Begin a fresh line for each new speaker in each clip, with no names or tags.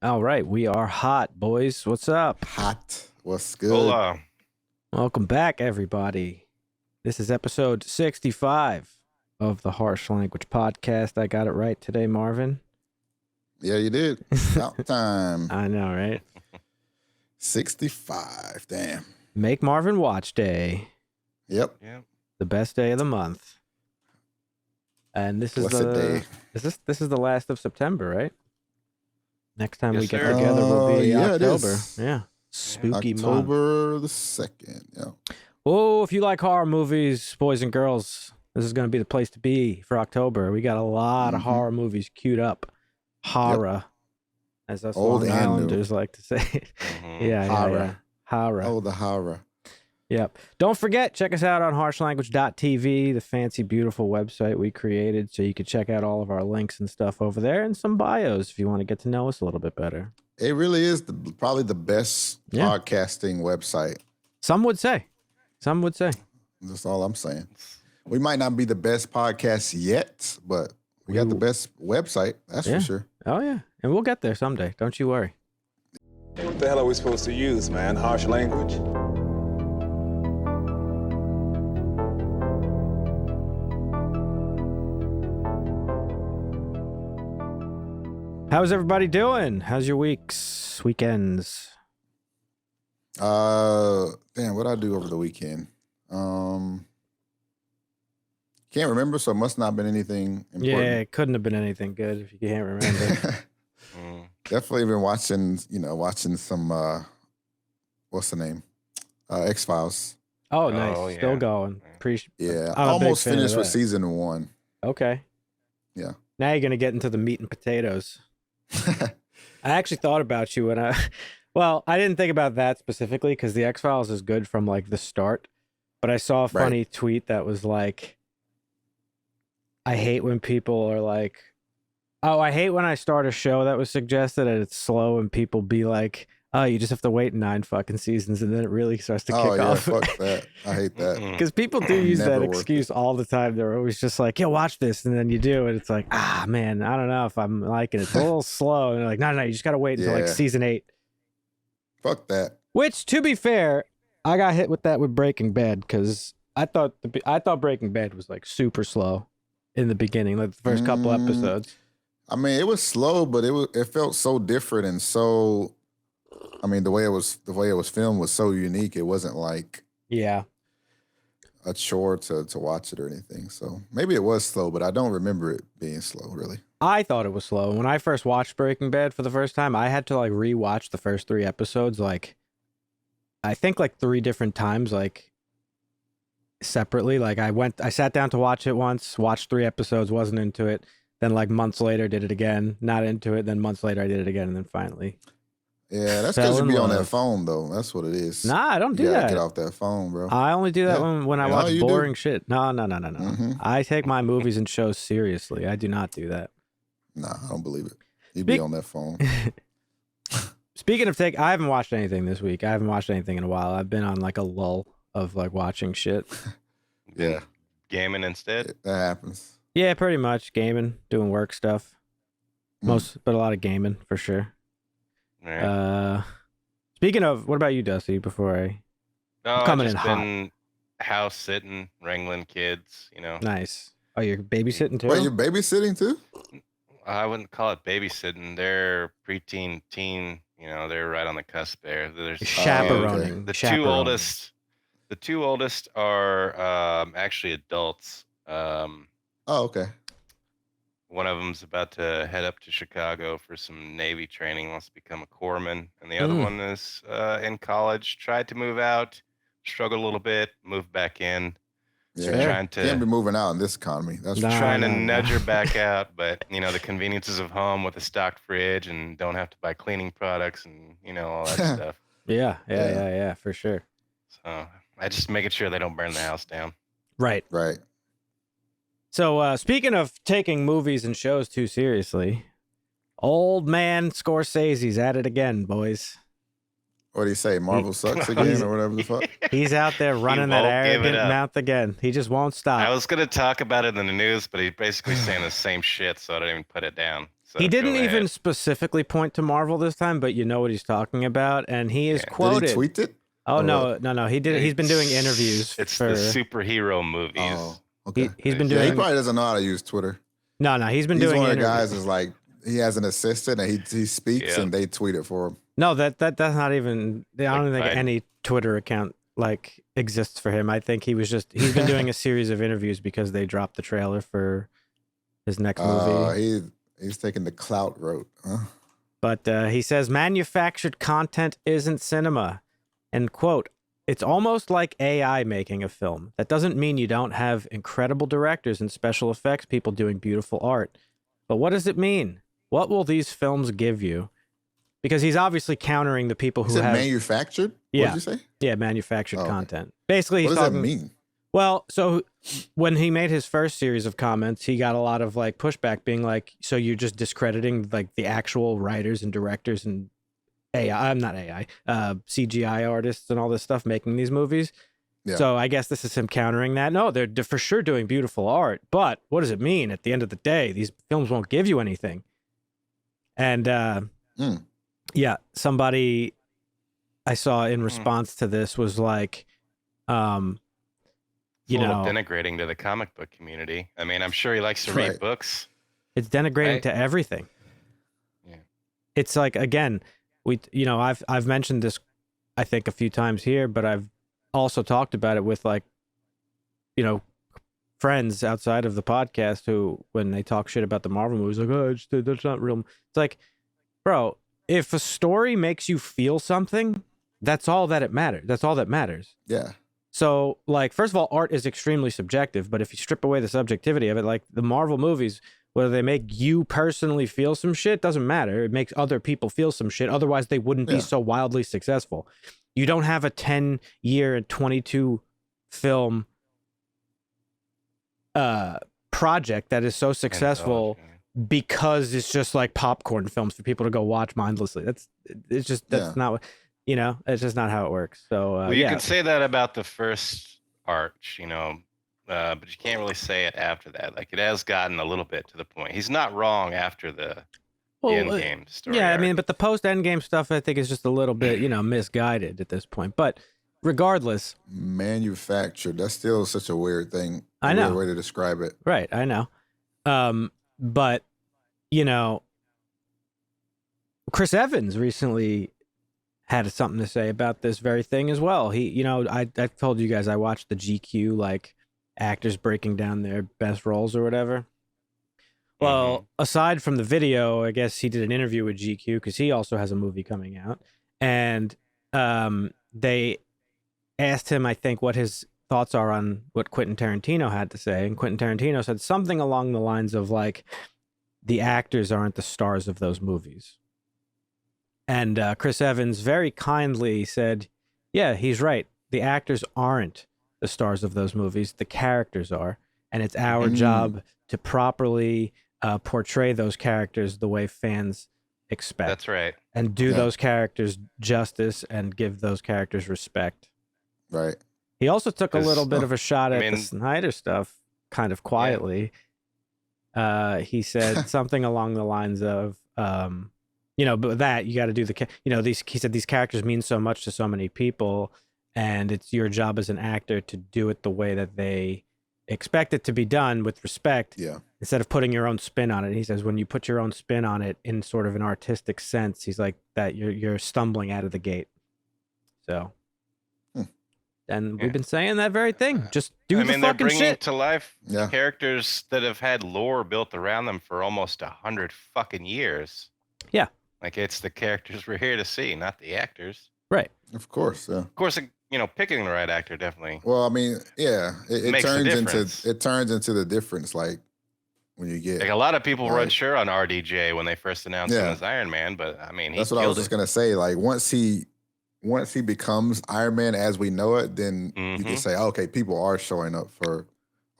All right, we are hot, boys. What's up?
Hot. What's good?
Hola.
Welcome back, everybody. This is episode 65 of the Harsh Language Podcast. I got it right today, Marvin.
Yeah, you did. About time.
I know, right?
65. Damn.
Make Marvin Watch Day,
Yep.
Yeah.
the best day of the month. And this is
Blessed day.
This is the last of September, right? Next time we
Yes,
get
sir.
together will be
Yeah, it
October.
is.
Yeah. Spooky month.
October the 2nd. Yeah.
Oh, if you like horror movies, boys and girls, this is going to be the place to be for October. We got a lot of horror movies queued up. Horror, as us
Old
Long
and new.
Islanders like to say.
Mhm.
Yeah.
Horror.
Horror.
Oh, the horror.
Yep. Don't forget, check us out on harshlanguage.tv, the fancy, beautiful website we created, so you can check out all of our links and stuff over there and some bios if you want to get to know us a little bit better.
It really is probably the best
Yeah.
podcasting website.
Some would say. Some would say.
That's all I'm saying. We might not be the best podcast yet, but we got the best website. That's
Yeah.
for sure.
Oh, yeah. And we'll get there someday. Don't you worry.
What the hell are we supposed to use, man? Harsh language?
How's everybody doing? How's your weekends?
Damn, what'd I do over the weekend? Can't remember, so it must not have been anything important.
Yeah, it couldn't have been anything good if you can't remember.
Mm.
Definitely been watching some what's the name? X-Files.
Oh, nice.
Oh, yeah.
Still going.
Yeah.
I'm a big
Almost
fan of
finished with
that.
season 1.
Okay.
Yeah.
Now you're going to get into the meat and potatoes. I actually thought about you when well, I didn't think about that specifically because the X-Files is good from like the start. But I saw a funny tweet that was like, I hate when people are like, oh, I hate when I start a show that was suggested and it's slow and people be like, oh, you just have to wait 9 fucking seasons and then it really starts to kick
Oh yeah,
off.
fuck that. I hate that.
Because people do use
Never
that
worth
excuse all the time. They're always just like, yeah, watch this. And then you do. And it's like, man, I don't know if I'm liking it. It's a little slow. And they're like, no, you just got to wait until like
Yeah.
season 8.
Fuck that.
Which, to be fair, I got hit with that with Breaking Bad because I thought Breaking Bad was like super slow in the beginning, like the first couple episodes.
I mean, it was slow, but it felt so different and so. I mean, the way it was filmed was so unique. It wasn't like
Yeah.
a chore to watch it or anything. So maybe it was slow, but I don't remember it being slow, really.
I thought it was slow. When I first watched Breaking Bad for the first time, I had to like rewatch the first 3 episodes, like I think like 3 different times, like separately. Like I sat down to watch it once, watched 3 episodes, wasn't into it. Then like months later, did it again, not into it. Then months later, I did it again, and then finally.
Yeah, that's
Fell
because you
in
be on
love.
that phone, though. That's what it is.
Nah, I don't do
You gotta
that.
get off that phone, bro.
I only do that
Yeah.
when I
No,
watch
you do.
boring shit. No.
Mhm.
I take my movies and shows seriously. I do not do that.
Nah, I don't believe it. You be
Speak-
on that phone.
Speaking of I haven't watched anything this week. I haven't watched anything in a while. I've been on like a lull of like watching shit.
Yeah,
Gaming instead.
that happens.
Yeah, pretty much gaming, doing work stuff.
Mm.
But a lot of gaming for sure.
All right.
Speaking of, what about you, Dusty? Before I
No,
coming
I've
in
just
hot.
been house sitting, wrangling kids.
nice. Oh, you're babysitting too?
Wait, you're babysitting too?
I wouldn't call it babysitting. They're preteen, teen. They're right on the cusp there. There's
Chaperoning.
the
Chaperoning.
two oldest. The 2 oldest are actually adults.
Oh, okay.
One of them's about to head up to Chicago for some Navy training, wants to become a corpsman. And the other one is in college, tried to move out, struggled a little bit, moved back in. So
Yeah.
trying to
Can't be moving out in this economy. That's
Nah.
trying to
no.
nudge her back out, but the conveniences of home with a stocked fridge and don't have to buy cleaning products and all that stuff.
Yeah, for sure.
So I just making sure they don't burn the house down.
Right.
right.
So speaking of taking movies and shows too seriously, old man Scorsese's at it again, boys.
What do you say? Marvel sucks again or whatever the fuck?
He's out there running that
won't give it
arrogant
up.
mouth again. He just won't
I
stop.
was gonna talk about it in the news, but he's basically saying the same shit, so I didn't even put it down. So
He didn't
go
even
ahead.
specifically point to Marvel this time, but you know what he's talking about, and he is
Yeah.
quoted.
Did he tweet it?
Oh
Or
no. He did. He's been doing interviews.
It's
for,
the superhero movies.
Oh, okay.
He's been
Yeah, he
doing.
probably doesn't know how to use Twitter.
No, he's been
He's
doing
one of the
interviews.
guys that's like he has an assistant and he speaks
Yeah.
and they tweet it for him.
No, that's not even. I don't think
Biden.
any Twitter account like exists for him. I think he's been doing a series of interviews because they dropped the trailer for his next movie.
He's taking the clout route. Huh?
But he says manufactured content isn't cinema, and quote, it's almost like AI making a film. That doesn't mean you don't have incredible directors and special effects people doing beautiful art. But what does it mean? What will these films give you? Because he's obviously countering the people who
Is it
have
manufactured?
Yeah.
What did you say?
manufactured
Okay.
content. Basically, he's
What does
talking.
that mean?
Well, so when he made his first series of comments, he got a lot of like pushback, being like, "So you're just discrediting like the actual writers and directors and AI? I'm not AI, CGI artists and all this stuff making these movies."
Yeah.
So I guess this is him countering that. No, they're for sure doing beautiful art, but what does it mean? At the end of the day, these films won't give you anything. And yeah, somebody I saw in response to this was like, you
Full of
know,
denigrating to the comic book community. I mean, I'm sure he likes to
Right.
read books.
it's denigrating
Right.
to everything.
Yeah.
It's like, again, I've mentioned this, I think, a few times here, but I've also talked about it with like, friends outside of the podcast who, when they talk shit about the Marvel movies, like, oh, that's not real. It's like, bro, if a story makes you feel something, that's all that it matters. That's all that matters.
Yeah.
So, like, first of all, art is extremely subjective, but if you strip away the subjectivity of it, like the Marvel movies, whether they make you personally feel some shit, doesn't matter. It makes other people feel some shit. Otherwise, they wouldn't be
Yeah.
so wildly successful. You don't have a 10-year and 22 film project that is so successful because it's just like popcorn films for people to go watch mindlessly. That's not what, it's just not how it works. So
Well, you
yeah.
can say that about the first arch, but you can't really say it after that. Like, it has gotten a little bit to the point. He's not wrong after the Endgame story.
Yeah, I
arc.
mean, but the post-Endgame stuff, I think, is just a little bit, misguided at this point. But regardless,
Manufactured. That's still such a weird thing.
I know.
Weird way to describe it.
right, I know. But, Chris Evans recently had something to say about this very thing as well. He, I've told you guys I watched the GQ, like, actors breaking down their best roles or whatever. Well, aside from the video, I guess he did an interview with GQ because he also has a movie coming out. And they asked him, I think, what his thoughts are on what Quentin Tarantino had to say. And Quentin Tarantino said something along the lines of, like, the actors aren't the stars of those movies. And Chris Evans very kindly said, yeah, he's right. The actors aren't the stars of those movies. The characters are. And it's our job to properly portray those characters the way fans expect.
That's right.
And do those characters justice and give those characters respect.
Right.
He also took a little bit of a shot at the
mean-
Snyder stuff, kind of quietly. He said something along the lines of, but that you got to do he said these characters mean so much to so many people, and it's your job as an actor to do it the way that they expect it to be done, with respect.
Yeah.
Instead of putting your own spin on it. He says when you put your own spin on it in sort of an artistic sense, he's like, that you're stumbling out of the gate. So, and we've been saying that very thing. Just do the
they're
fucking
bringing
shit.
to life
Yeah.
characters that have had lore built around them for almost 100 fucking years.
Yeah.
Like, it's the characters we're here to see, not the actors.
Right.
Of course. Yeah.
Of course, picking the right actor definitely.
Well, I mean, yeah, it
Makes the
turns into the difference. Like when you get
Like, a lot of people weren't
Right.
sure on RDJ when they first announced him
Yeah.
as Iron Man, but I mean, he
that's what I was
killed
just
it.
gonna say. Like once he becomes Iron Man as we know it, then you can
Mhm.
say, okay, people are showing up for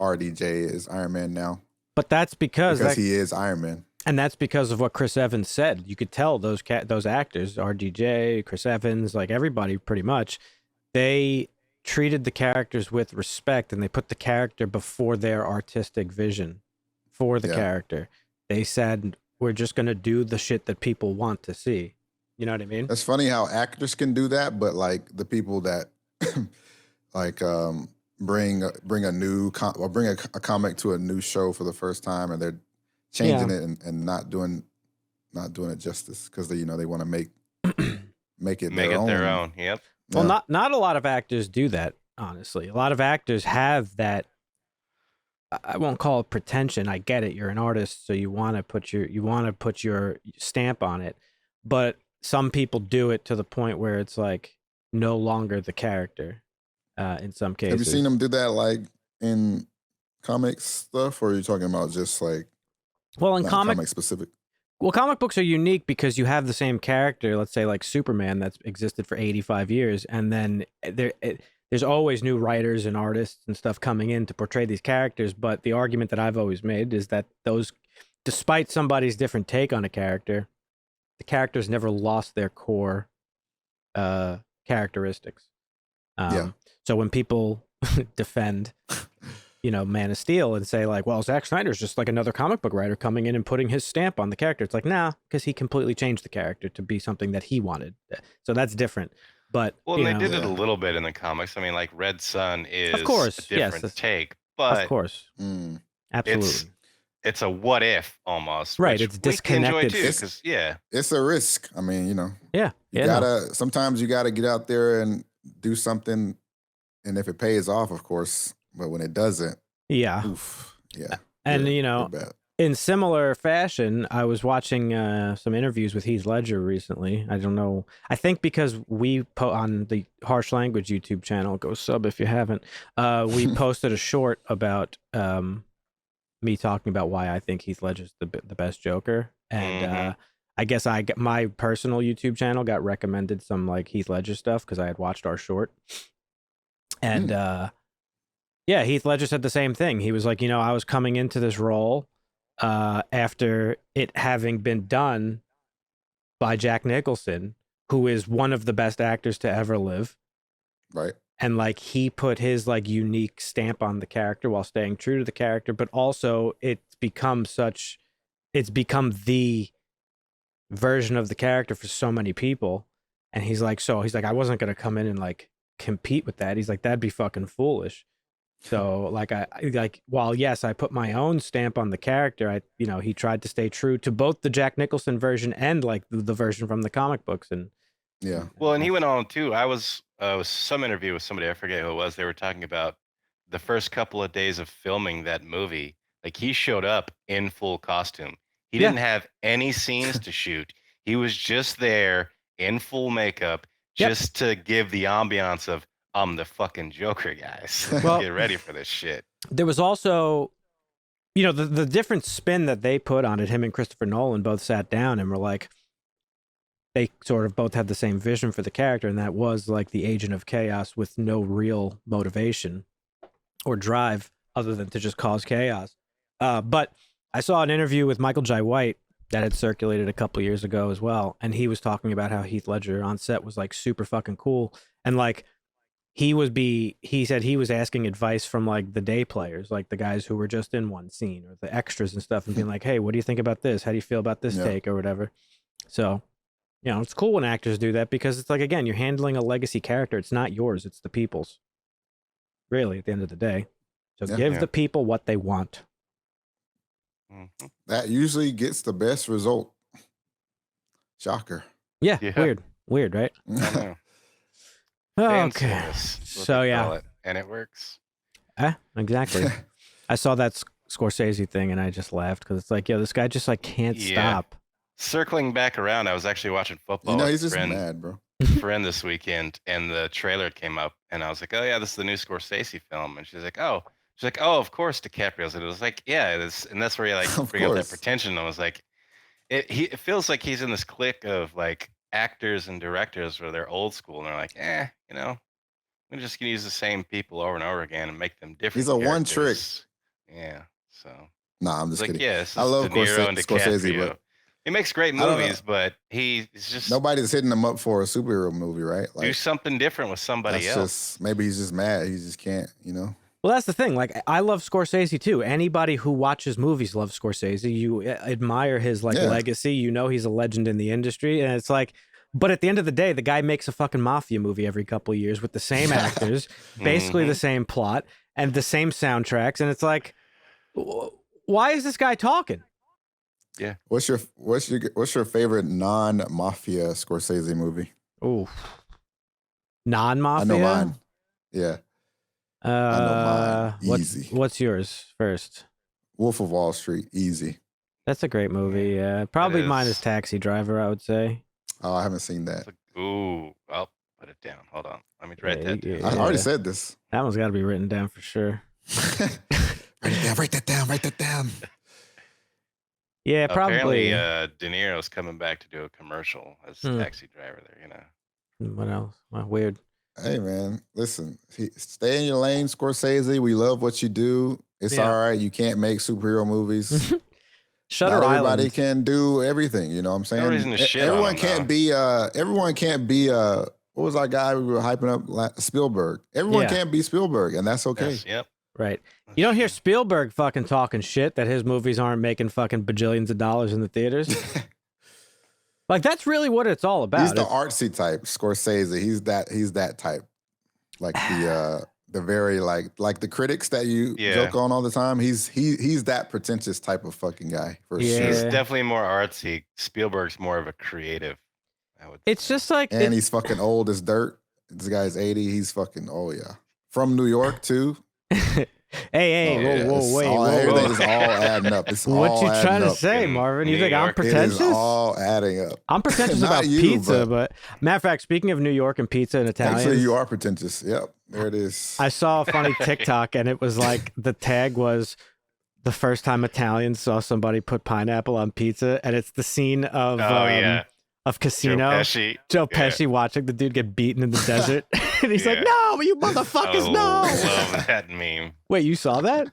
RDJ as Iron Man now
But that's because
he is Iron Man.
and that's because of what Chris Evans said. You could tell those actors, RDJ, Chris Evans, like everybody pretty much, they treated the characters with respect, and they put the character before their artistic vision for the
Yeah.
character. They said, we're just going to do the shit that people want to see. You know what I mean?
That's funny how actors can do that, but like the people that like bring a new or bring a comic to a new show for the first time, and they're changing it and not doing it justice because they want to make it their own.
Yep.
Well,
Yeah.
not a lot of actors do that. Honestly, a lot of actors have that. I won't call it pretension. I get it. You're an artist, so you want to put your stamp on it. But some people do it to the point where it's like no longer the character. In some cases,
have you seen them do that like in comics stuff, or are you talking about just like
in
comic specific?
Well, comic books are unique because you have the same character. Let's say like Superman that's existed for 85 years, and then there's always new writers and artists and stuff coming in to portray these characters. But the argument that I've always made is that despite somebody's different take on a character, the characters never lost their core characteristics. So when people defend, Man of Steel and say like, well, Zack Snyder's just like another comic book writer coming in and putting his stamp on the character. It's like, nah, because he completely changed the character to be something that he wanted. So that's different. But
they did it a little bit in the comics. I mean, like Red Sun is
of course,
a different take, but
of course, absolutely,
it's a what if almost,
right? It's disconnected
too, because
it's a risk. I mean, sometimes you gotta get out there and do something, and if it pays off, of course. But when it doesn't, oof,
and in similar fashion, I was watching some interviews with Heath Ledger recently. I don't know. I think because we on the Harsh Language YouTube channel, go sub if you haven't. We posted a short about me talking about why I think Heath Ledger's the best Joker, and I guess my personal YouTube channel got recommended some like Heath Ledger stuff because I had watched our short, and Heath Ledger said the same thing. He was like, I was coming into this role after it having been done by Jack Nicholson, who is one of the best actors to ever live.
Right.
And like he put his like unique stamp on the character while staying true to the character, but also it's become the version of the character for so many people. And he's like, I wasn't going to come in and like compete with that. He's like, that'd be fucking foolish. So like while yes, I put my own stamp on the character, he tried to stay true to both the Jack Nicholson version and like the version from the comic books. And
well, and he went on too. I was some interview with somebody, I forget who it was. They were talking about the first couple of days of filming that movie. Like he showed up in full costume. He didn't have any scenes to shoot. He was just there in full makeup just to give the ambiance of, I'm the fucking Joker, guys. Well, get ready for this shit.
There was also, the different spin that they put on it. Him and Christopher Nolan both sat down and were like, they sort of both had the same vision for the character, and that was like the agent of chaos with no real motivation or drive other than to just cause chaos. But I saw an interview with Michael Jai White that had circulated a couple years ago as well, and he was talking about how Heath Ledger on set was like super fucking cool, and like he said he was asking advice from like the day players, like the guys who were just in one scene or the extras and stuff, and being like, hey, what do you think about this? How do you feel about this take or whatever? So, it's cool when actors do that because it's like, again, you're handling a legacy character. It's not yours. It's the people's, really, at the end of the day. So give the people what they want.
That usually gets the best result. Shocker.
Yeah. Weird, right?
I know.
Okay. So
and it works.
Exactly. I saw that Scorsese thing and I just laughed because it's like, this guy just like can't stop.
Circling back around, I was actually watching football.
He's just mad, bro.
Friend this weekend, and the trailer came up, and I was like, oh yeah, this is the new Scorsese film, and she's like, oh, of course DiCaprio's, and it was like, yeah, and that's where you like bring up that pretension. And I was like, it feels like he's in this clique of like actors and directors where they're old school, and they're like, we're just gonna use the same people over and over again and make them different.
He's a one trick.
Yeah. So.
Nah, I'm just kidding.
Yes,
I love Scorsese, but
he makes great movies, but he's just
nobody's hitting him up for a superhero movie, right?
Like, do something different with somebody else.
Maybe he's just mad. He just can't,
Well, that's the thing. Like, I love Scorsese too. Anybody who watches movies loves Scorsese. You admire his legacy. You know he's a legend in the industry, and it's like. But at the end of the day, the guy makes a fucking mafia movie every couple of years with the same actors, basically the same plot and the same soundtracks, and it's like, why is this guy talking?
Yeah.
What's your favorite non-mafia Scorsese movie?
Oh, non-mafia.
I know mine. Yeah. I know mine. Easy.
What's yours first?
Wolf of Wall Street. Easy.
That's a great movie. Yeah, probably mine is Taxi Driver. I would say.
Oh, I haven't seen that.
Ooh, I'll put it down. Hold on. Let me write that down.
I already said this.
That one's got to be written down for sure.
Write that down.
Yeah, probably.
Apparently, De Niro's coming back to do a commercial as Taxi Driver there, you know.
What else? Well, weird.
Hey, man, listen. Stay in your lane, Scorsese. We love what you do. It's all right. You can't make superhero movies.
Shutter
Not
Island.
everybody can do everything. You know what I'm saying?
No reason to shit
everyone
on
can't be. Everyone can't be. What was our guy we were hyping up? Spielberg. Everyone can't be Spielberg, and that's okay.
Yes, yep.
Right. You don't hear Spielberg fucking talking shit that his movies aren't making fucking bajillions of dollars in the theaters. Like, that's really what it's all about.
He's the artsy type, Scorsese. He's that type. Like the very like the critics that you joke on all the time. He's that pretentious type of fucking guy for sure.
He's definitely more artsy. Spielberg's more of a creative.
It's just like,
and he's fucking old as dirt. This guy's 80. He's fucking from New York too.
Hey, whoa,
Everything is all adding up. It's
what you trying to
up.
say, Marvin? You think I'm pretentious?
It is all adding up.
I'm pretentious about pizza, but matter of fact, speaking of New York and pizza and Italians,
actually, you are pretentious. Yep, there it is.
I saw a funny TikTok, and it was like the tag was the first time Italians saw somebody put pineapple on pizza, and it's the scene of of Casino. Joe Pesci watching the dude get beaten in the desert, and he's like, "No, you motherfuckers, no!"
I love that meme.
Wait, you saw that?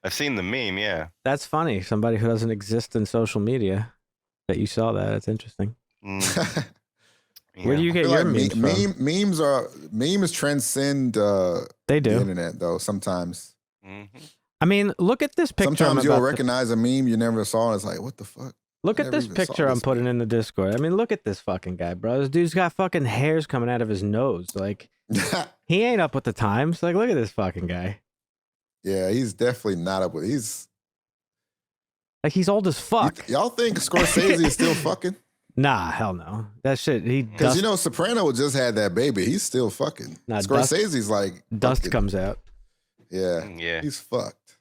I've seen the meme. Yeah,
that's funny. Somebody who doesn't exist in social media that you saw that. That's interesting. Where do you get your memes from?
Memes transcend
they do
the internet though sometimes.
I mean, look at this picture.
Sometimes you'll recognize a meme you never saw, and it's like, what the fuck?
Look at this picture I'm putting in the Discord. I mean, look at this fucking guy, bro. This dude's got fucking hairs coming out of his nose. Like, he ain't up with the times. Like, look at this fucking guy.
Yeah, he's definitely not up with. He's
old as fuck.
Y'all think Scorsese is still fucking?
Nah, hell no. That shit.
Because Soprano just had that baby. He's still fucking. Nah, Scorsese's like
dust
fucking.
Comes out.
Yeah. He's fucked.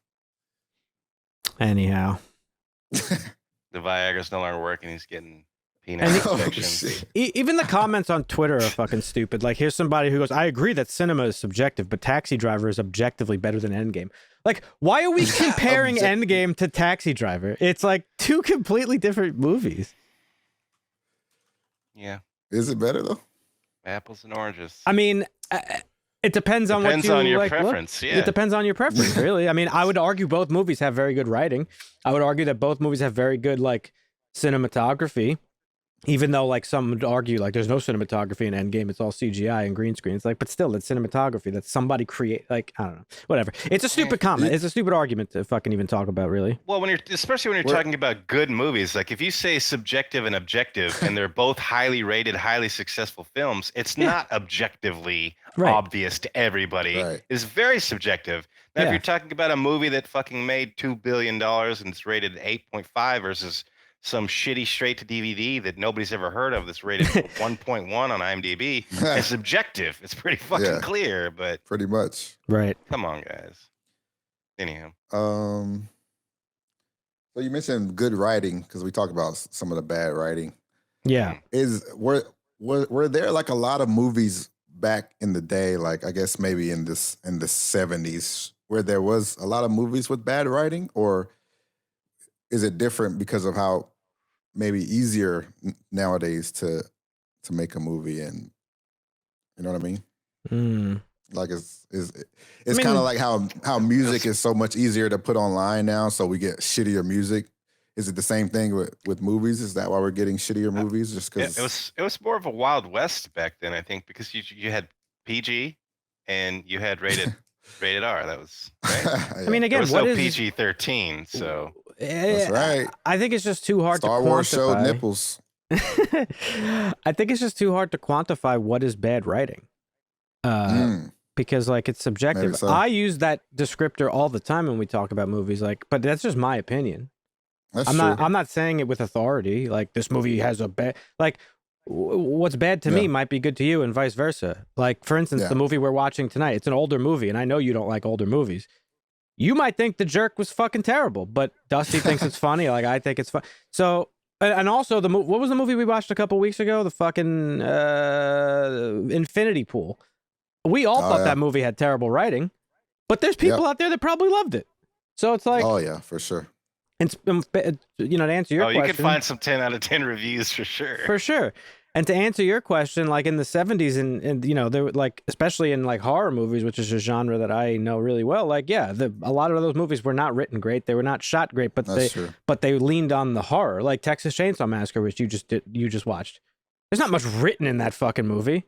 Anyhow.
The Viagra's no longer working. He's getting peanut infections.
Even the comments on Twitter are fucking stupid. Like, here's somebody who goes, I agree that cinema is subjective, but Taxi Driver is objectively better than Endgame. Like, why are we comparing Endgame to Taxi Driver? It's like two completely different movies.
Yeah.
Is it better, though?
Apples and oranges.
I mean... It depends on what you
on your
like,
preference.
Yeah. It depends on your preference, really. I mean, I would argue both movies have very good writing. I would argue that both movies have very good like cinematography. Even though like some would argue like there's no cinematography in Endgame, it's all CGI and green screen. It's like, but still, it's cinematography that somebody create. Like, I don't know, whatever. It's a stupid comment. It's a stupid argument to fucking even talk about, really.
Well, especially when you're talking about good movies, like if you say subjective and objective, and they're both highly rated, highly successful films, it's not objectively obvious to everybody. It's very subjective. Now, if you're talking about a movie that fucking made $2 billion and it's rated 8.5 versus some shitty straight to DVD that nobody's ever heard of that's rated 1.1 on IMDb. It's subjective. It's pretty fucking clear, but
pretty much.
Right.
Come on, guys. Anyhow.
So you mentioned good writing because we talked about some of the bad writing.
Yeah.
Were there like a lot of movies back in the day, like I guess maybe in the 70s, where there was a lot of movies with bad writing, or is it different because of how maybe easier nowadays to make a movie, and you know what I mean? Like it's kind of like how music is so much easier to put online now, so we get shittier music. Is it the same thing with movies? Is that why we're getting shittier movies? Just because
it was more of a Wild West back then, I think, because you had PG and you had rated Rated R. That was. Right?
Yeah.
I mean,
There
again,
was
what
no
is
PG-13, so
That's right.
I think it's just too hard
Star
to
Wars showed
quantify.
nipples.
I think it's just too hard to quantify what is bad writing. Because like it's subjective.
Maybe so.
I use that descriptor all the time when we talk about movies, like, but that's just my opinion.
That's
I'm
true.
not saying it with authority. Like this movie has a bad, like what's bad to me might be good to you and vice versa. Like for instance, the movie we're watching tonight, it's an older movie and I know you don't like older movies. You might think The Jerk was fucking terrible, but Dusty thinks it's funny. Like I think it's fun. So, and also what was the movie we watched a couple weeks ago? The fucking Infinity Pool. We all thought that movie had terrible writing, but there's people out there that probably loved it. So it's like,
oh yeah, for sure.
And you know, to answer your question,
you could find some 10 out of 10 reviews for sure.
For sure. And to answer your question, like in the 70s and you know, there were like, especially in like horror movies, which is a genre that I know really well, like, yeah, a lot of those movies were not written great. They were not shot great, but they leaned on the horror, like Texas Chainsaw Massacre, which you just watched. There's not much written in that fucking movie.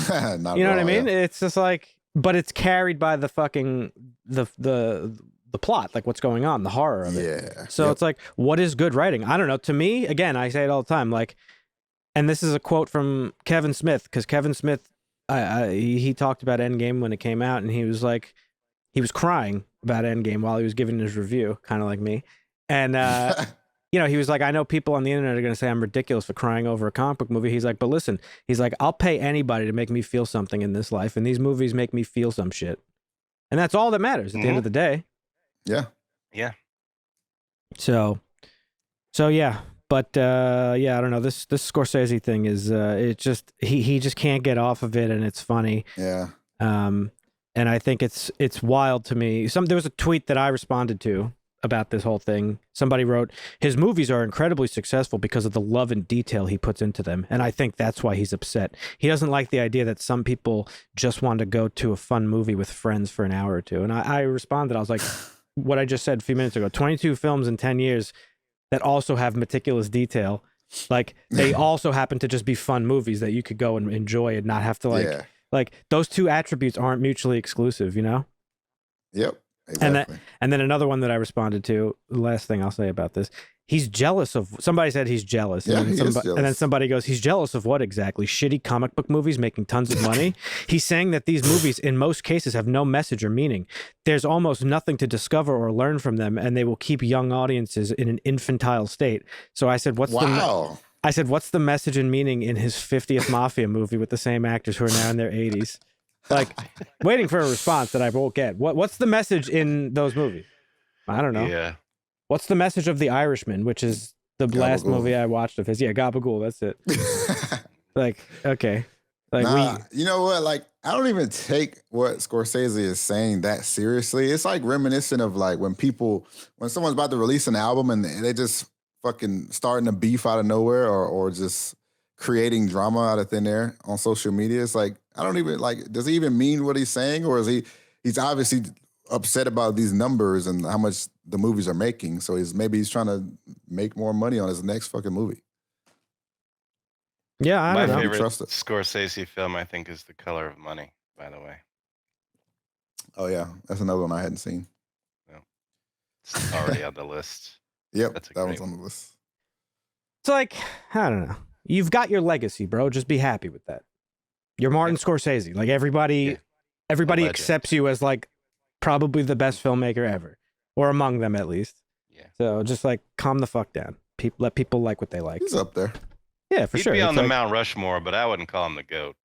Not
you know
at
what I
all,
mean?
yeah.
It's just like, but it's carried by the fucking, the plot, like what's going on, the horror of it.
Yeah.
So it's like, what is good writing? I don't know. To me, again, I say it all the time, like, and this is a quote from Kevin Smith, because Kevin Smith, he talked about Endgame when it came out, and he was like, he was crying about Endgame while he was giving his review, kind of like me. And, you know, he was like, I know people on the internet are going to say I'm ridiculous for crying over a comic book movie. He's like, but listen, he's like, I'll pay anybody to make me feel something in this life, and these movies make me feel some shit. And that's all that matters at the end of the day.
Yeah.
Yeah.
So yeah, but yeah, I don't know. This Scorsese thing is it just he just can't get off of it, and it's funny.
Yeah.
And I think it's wild to me. There was a tweet that I responded to about this whole thing. Somebody wrote, his movies are incredibly successful because of the love and detail he puts into them, and I think that's why he's upset. He doesn't like the idea that some people just want to go to a fun movie with friends for an hour or two. And I responded, I was like, what I just said a few minutes ago, 22 films in 10 years that also have meticulous detail. Like they also happen to just be fun movies that you could go and enjoy and not have to like those two attributes aren't mutually exclusive, you know?
Yep. Exactly.
And then another one that I responded to, the last thing I'll say about this, he's jealous of, somebody said he's jealous.
Yeah,
and,
he is jealous.
And then somebody goes, he's jealous of what exactly? Shitty comic book movies making tons of money? He's saying that these movies, in most cases, have no message or meaning. There's almost nothing to discover or learn from them, and they will keep young audiences in an infantile state. So I said, what's the message and meaning in his 50th Mafia movie with the same actors who are now in their 80s? Like, waiting for a response that I won't get. What's the message in those movies? I don't know.
Yeah.
What's the message of The Irishman, which is the last movie I watched of his? Yeah, Gabagool, that's it. Like, okay. Like
you know what? Like, I don't even take what Scorsese is saying that seriously. It's like reminiscent of like when someone's about to release an album and they just fucking starting a beef out of nowhere or just creating drama out of thin air on social media. It's like, I don't even like, does he even mean what he's saying? Or is he's obviously upset about these numbers and how much the movies are making. So maybe he's trying to make more money on his next fucking movie.
Yeah, I don't know.
My favorite Scorsese film, I think, is The Color of Money, by the way.
Oh, yeah. That's another one I hadn't seen.
No. It's already on the list.
Yep, that one's on the list.
It's like, I don't know. You've got your legacy, bro. Just be happy with that. You're Martin Scorsese. Like everybody accepts you as like probably the best filmmaker ever, or among them at least. Yeah. So just like calm the fuck down. Let people like what they like.
He's up there.
Yeah, for sure.
He'd be on the Mount Rushmore, but I wouldn't call him the GOAT.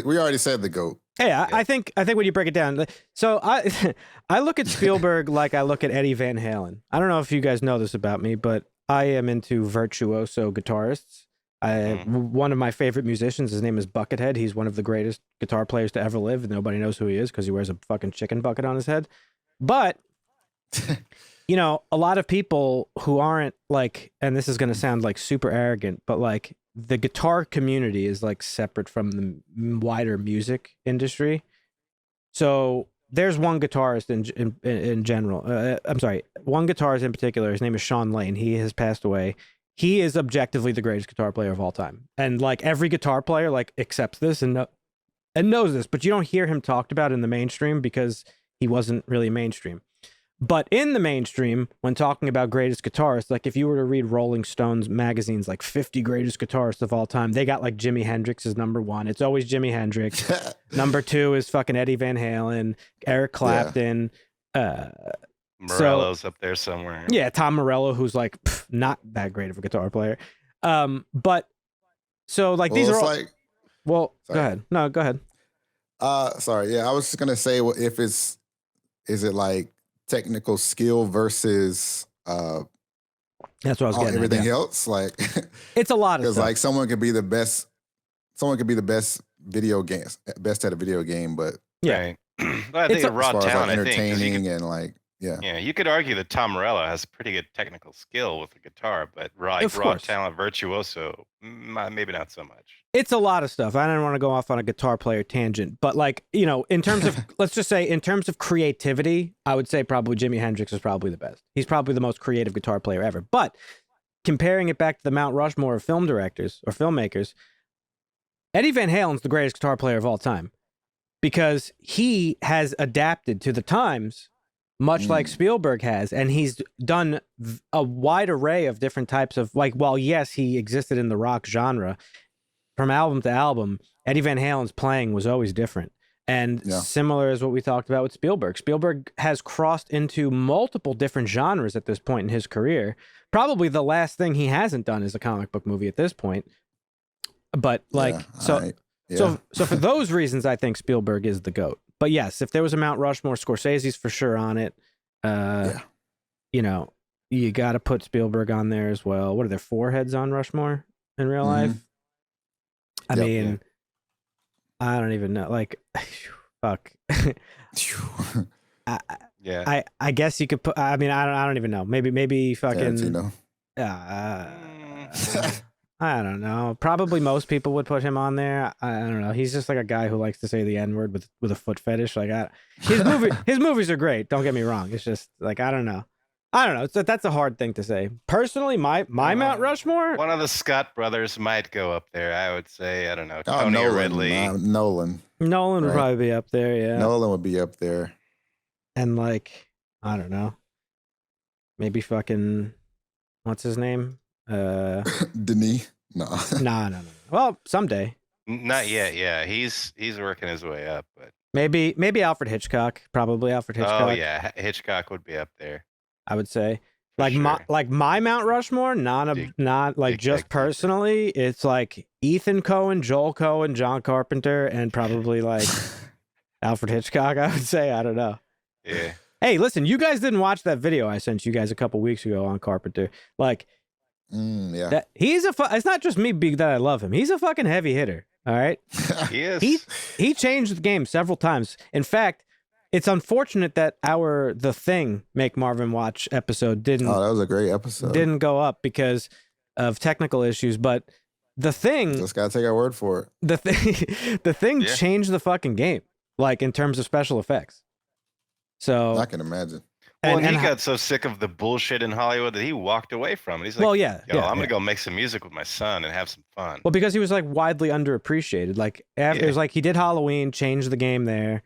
We already said the GOAT.
Hey, I think when you break it down, so I look at Spielberg like I look at Eddie Van Halen. I don't know if you guys know this about me, but I am into virtuoso guitarists. One of my favorite musicians, his name is Buckethead. He's one of the greatest guitar players to ever live. Nobody knows who he is because he wears a fucking chicken bucket on his head. But, you know, a lot of people who aren't like, and this is going to sound like super arrogant, but like the guitar community is like separate from the wider music industry. So there's one guitarist in general. I'm sorry, one guitarist in particular. His name is Sean Lane. He has passed away. He is objectively the greatest guitar player of all time. And like every guitar player like accepts this and and knows this, but you don't hear him talked about in the mainstream because he wasn't really mainstream. But in the mainstream, when talking about greatest guitarists, like if you were to read Rolling Stones magazine's like 50 greatest guitarists of all time, they got like Jimi Hendrix is number 1. It's always Jimi Hendrix. Number 2 is fucking Eddie Van Halen, Eric Clapton.
Morello's up there somewhere.
Yeah, Tom Morello, who's like not that great of a guitar player. But so like these are all.
Like,
well, sorry. Go ahead. No, go ahead.
Sorry. Yeah, I was just gonna say, well, is it like technical skill versus
that's what I was getting
everything
at, yeah.
else? Like,
it's a lot of stuff.
Because like someone could be the best video game, best at a video game, but
yeah,
right. Well, I think raw
as far
talent,
as like entertaining
could,
and like.
Yeah, you could argue that Tom Morello has pretty good technical skill with the guitar, but raw talent, virtuoso, maybe not so much.
It's a lot of stuff. I don't want to go off on a guitar player tangent, but like, you know, in terms of, let's just say in terms of creativity, I would say probably Jimi Hendrix is probably the best. He's probably the most creative guitar player ever. But comparing it back to the Mount Rushmore of film directors or filmmakers, Eddie Van Halen's the greatest guitar player of all time because he has adapted to the times much like Spielberg has, and he's done a wide array of different types of, like, while yes, he existed in the rock genre, from album to album, Eddie Van Halen's playing was always different. And similar as what we talked about with Spielberg. Spielberg has crossed into multiple different genres at this point in his career. Probably the last thing he hasn't done is a comic book movie at this point. But like, so for those reasons, I think Spielberg is the GOAT. But yes, if there was a Mount Rushmore, Scorsese's for sure on it. You know, you got to put Spielberg on there as well. What are there, 4 heads on Rushmore in real life? I mean, I don't even know. Like, fuck. I guess you could put. I mean, I don't even know. Maybe fucking. I don't know. Probably most people would put him on there. I don't know. He's just like a guy who likes to say the N-word with a foot fetish. Like his movies are great. Don't get me wrong. It's just like I don't know. That's a hard thing to say. Personally, my Mount Rushmore.
One of the Scott brothers might go up there. I would say I don't know. Tony or Ridley.
Nolan
would probably be up there. Yeah.
Nolan would be up there.
And like I don't know. Maybe fucking what's his name?
Denis? No.
No. Well, someday.
Not yet. Yeah, he's working his way up, but
maybe Alfred Hitchcock. Probably Alfred Hitchcock.
Oh yeah, Hitchcock would be up there.
I would say, like my Mount Rushmore. Not like just personally. It's like Ethan Coen, Joel Coen, John Carpenter, and probably like Alfred Hitchcock. I would say. I don't know.
Yeah.
Hey, listen, you guys didn't watch that video I sent you guys a couple weeks ago on Carpenter. Like.
Yeah,
he's it's not just me that I love him. He's a fucking heavy hitter. All right,
he is.
He changed the game several times. In fact, it's unfortunate that our The Thing Make Marvin Watch episode didn't.
Oh, that was a great episode.
Didn't go up because of technical issues. But The Thing,
just gotta take our word for it.
The Thing changed the fucking game, like in terms of special effects. So
I can imagine.
Well, and he got so sick of the bullshit in Hollywood that he walked away from it. He's like, I'm going to go make some music with my son and have some fun.
Well, because he was like widely underappreciated. Like it was like he did Halloween, changed the game there.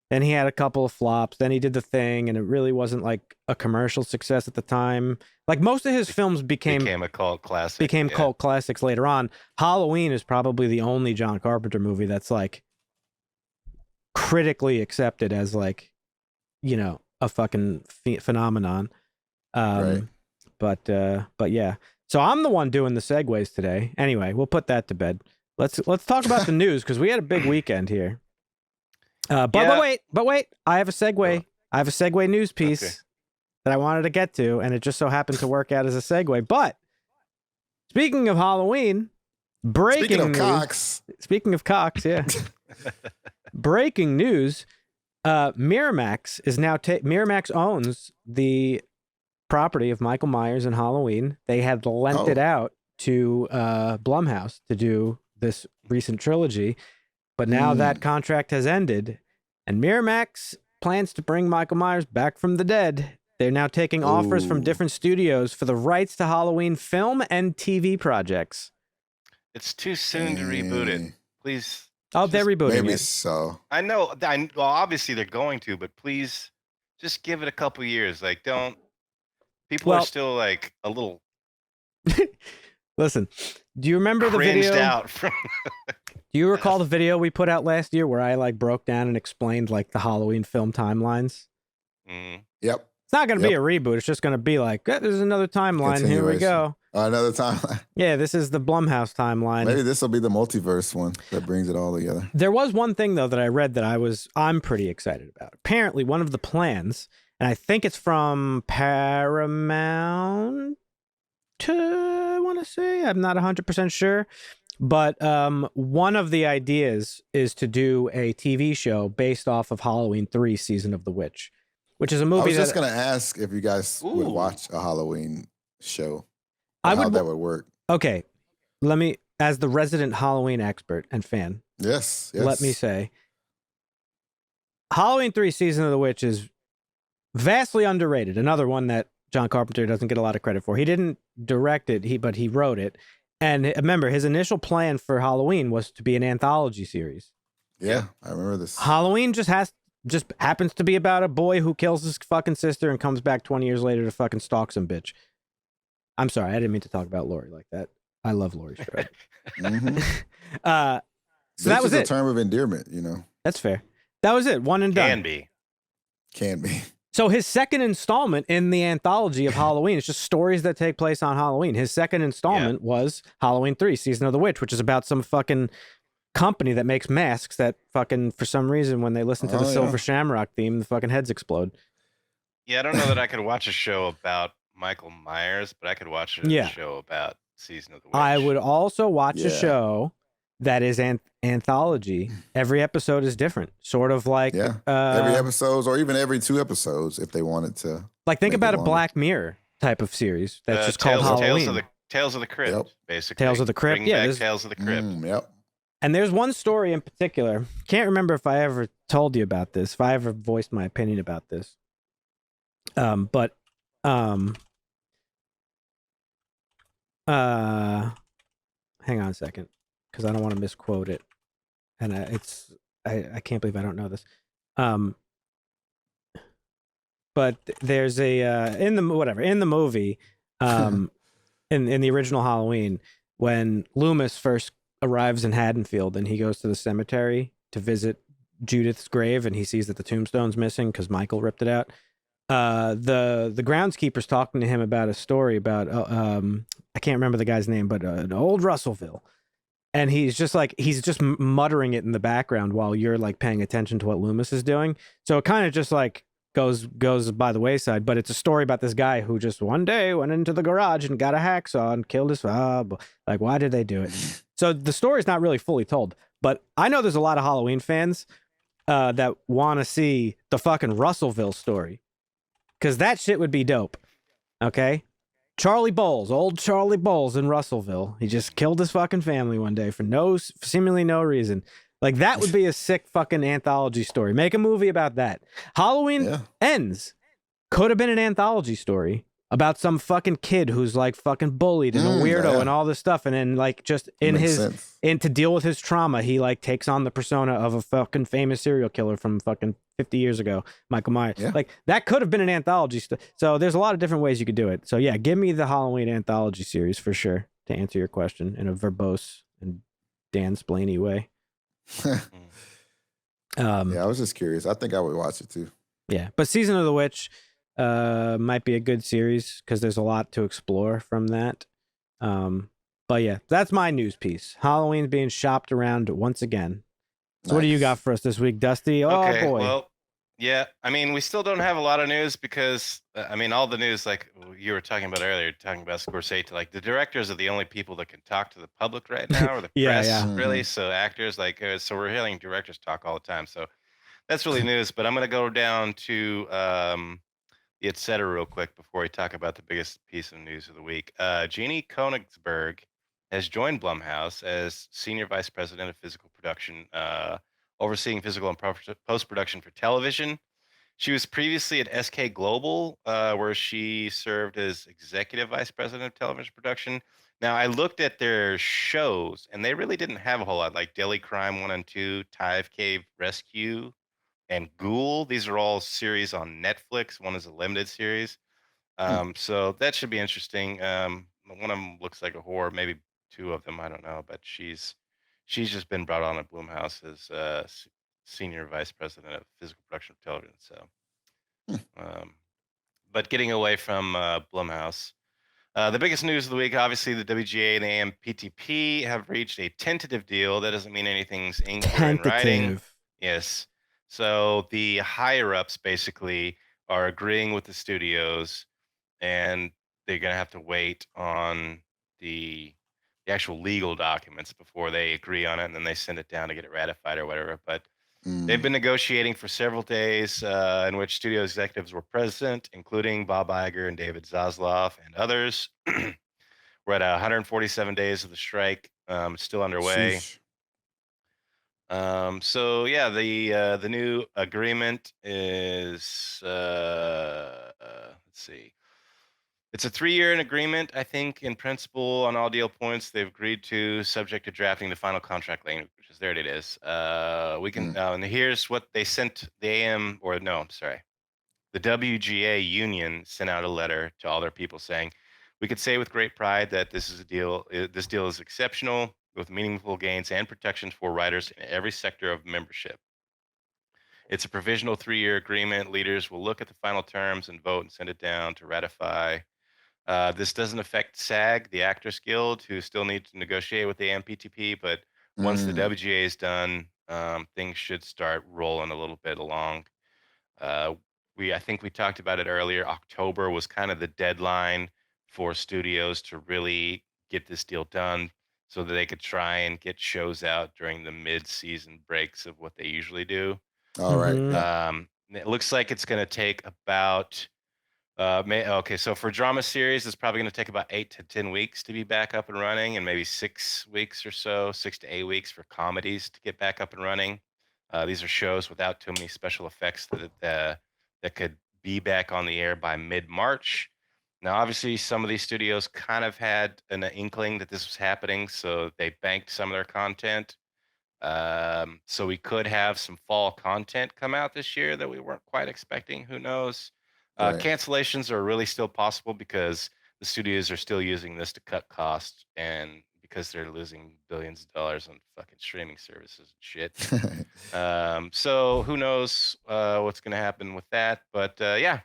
Then he had a couple of flops. Then he did The Thing, and it really wasn't like a commercial success at the time. Like most of his films became
a cult classic.
Became cult classics later on. Halloween is probably the only John Carpenter movie that's like critically accepted as like, you know, a fucking phenomenon.
Right.
But yeah. So I'm the one doing the segues today. Anyway, we'll put that to bed. Let's talk about the news because we had a big weekend here. But wait, I have a segue. I have a segue news piece that I wanted to get to, and it just so happened to work out as a segue. But speaking of Halloween, breaking news. Speaking of cocks, yeah. Breaking news. Miramax is now Miramax owns the property of Michael Myers and Halloween. They had lent it out to Blumhouse to do this recent trilogy, but now that contract has ended, and Miramax plans to bring Michael Myers back from the dead. They're now taking offers from different studios for the rights to Halloween film and TV projects.
It's too soon to reboot it. Please
Oh, they're rebooting
Maybe
it.
so.
I know. Well, obviously they're going to, but please just give it a couple years. Like, don't. People are still like a little.
Listen, do you remember the
cringed
video?
Out from.
Do you recall the video we put out last year where I like broke down and explained like the Halloween film timelines?
Yep.
It's not going to be a reboot. It's just going to be like, there's another timeline. Here we go.
Another timeline.
Yeah, this is the Blumhouse timeline.
Maybe this will be the multiverse one that brings it all together.
There was one thing though that I read that I'm pretty excited about. Apparently, one of the plans, and I think it's from Paramount. I want to say, I'm not 100% sure, but one of the ideas is to do a TV show based off of Halloween 3: Season of the Witch, which is a movie.
I was just gonna ask if you guys would watch a Halloween show. How that would work.
Okay, let me, as the resident Halloween expert and fan.
Yes.
Let me say, Halloween 3: Season of the Witch is vastly underrated. Another one that John Carpenter doesn't get a lot of credit for. He didn't direct it, but he wrote it. And remember, his initial plan for Halloween was to be an anthology series.
Yeah, I remember this.
Halloween just happens to be about a boy who kills his fucking sister and comes back 20 years later to fucking stalk some bitch. I'm sorry, I didn't mean to talk about Laurie like that. I love Laurie Strode. So that was it.
A term of endearment, you know.
That's fair. That was it. One and done.
Can be.
So his second installment in the anthology of Halloween, it's just stories that take place on Halloween. His second installment was Halloween 3: Season of the Witch, which is about some fucking company that makes masks that fucking, for some reason, when they listen to the Silver Shamrock theme, the fucking heads explode.
Yeah, I don't know that I could watch a show about Michael Myers, but I could watch a show about Season of the Witch.
I would also watch a show that is anthology. Every episode is different, sort of like
every episode, or even every 2 episodes, if they wanted to.
Like think about a Black Mirror type of series that's just called Halloween.
Tales of the Crypt, basically.
Tales of the Crypt,
Tales of the Crypt.
And there's one story in particular. Can't remember if I ever told you about this, if I ever voiced my opinion about this. Hang on a second, because I don't want to misquote it, and I can't believe I don't know this. But there's a in the movie, in the original Halloween, when Loomis first arrives in Haddonfield and he goes to the cemetery to visit Judith's grave, and he sees that the tombstone's missing because Michael ripped it out. The groundskeeper's talking to him about a story about I can't remember the guy's name, but an old Russellville, and he's just muttering it in the background while you're like paying attention to what Loomis is doing. So it kind of just like goes by the wayside. But it's a story about this guy who just one day went into the garage and got a hacksaw and killed his like, why did they do it? So the story's not really fully told. But I know there's a lot of Halloween fans that want to see the fucking Russellville story. Because that shit would be dope. Okay? Charlie Bowles, old Charlie Bowles in Russellville. He just killed his fucking family one day for seemingly no reason. Like, that would be a sick fucking anthology story. Make a movie about that. Halloween Ends could have been an anthology story about some fucking kid who's like fucking bullied and a weirdo and all this stuff. And then like just to deal with his trauma, he like takes on the persona of a fucking famous serial killer from fucking 50 years ago, Michael Myers. Yeah. Like that could have been an anthology. So there's a lot of different ways you could do it. So yeah, give me the Halloween anthology series for sure, to answer your question in a verbose and Dan Splaney way.
I was just curious. I think I would watch it too.
Yeah, but Season of the Witch might be a good series because there's a lot to explore from that. But yeah, that's my news piece. Halloween's being shopped around once again. So what do you got for us this week, Dusty?
Okay,
oh boy.
Well, yeah, I mean, we still don't have a lot of news because I mean, all the news like you were talking about earlier, talking about Scorsese, like the directors are the only people that can talk to the public right now, or the press, really. So actors, like, so we're hearing directors talk all the time. So that's really news. But I'm gonna go down to the et cetera real quick before we talk about the biggest piece of news of the week. Jeannie Konigsberg has joined Blumhouse as Senior Vice President of Physical Production, overseeing physical and post-production for television. She was previously at SK Global, where she served as Executive Vice President of Television Production. Now, I looked at their shows, and they really didn't have a whole lot, like Daily Crime 1 and 2, Tive Cave Rescue, and Ghoul. These are all series on Netflix. One is a limited series. So that should be interesting. One of them looks like a horror, maybe two of them, I don't know, but she's just been brought on at Blumhouse as senior vice president of physical production of television. So, um, but getting away from Blumhouse, the biggest news of the week, obviously, the WGA and the AMPTP have reached a tentative deal. That doesn't mean anything's inked or in writing.
Tentative.
Yes. So the higher ups basically are agreeing with the studios, and they're going to have to wait on the actual legal documents before they agree on it, and then they send it down to get it ratified or whatever. But they've been negotiating for several days, in which studio executives were present, including Bob Iger and David Zaslav and others. We're at 147 days of the strike, still underway. So yeah, the new agreement is let's see. It's a 3-year agreement, I think, in principle on all deal points they've agreed to, subject to drafting the final contract language. There it is. We can, and here's what they sent the the WGA union sent out a letter to all their people saying, we could say with great pride that this deal is exceptional, with meaningful gains and protections for writers in every sector of membership. It's a provisional 3-year agreement. Leaders will look at the final terms and vote and send it down to ratify. This doesn't affect SAG, the Actors Guild, who still need to negotiate with the AMPTP, but once the WGA is done, things should start rolling a little bit along. I think we talked about it earlier. October was kind of the deadline for studios to really get this deal done so that they could try and get shows out during the mid-season breaks of what they usually do.
All right.
It looks like it's going to take about so for drama series, it's probably going to take about 8 to 10 weeks to be back up and running, and maybe 6 weeks or so, 6 to 8 weeks for comedies to get back up and running. These are shows without too many special effects that could be back on the air by mid-March. Now, obviously, some of these studios kind of had an inkling that this was happening, so they banked some of their content. So we could have some fall content come out this year that we weren't quite expecting. Who knows?
Right.
Cancellations are really still possible because the studios are still using this to cut costs, and because they're losing billions of dollars on fucking streaming services and shit. So who knows what's going to happen with that? But yeah,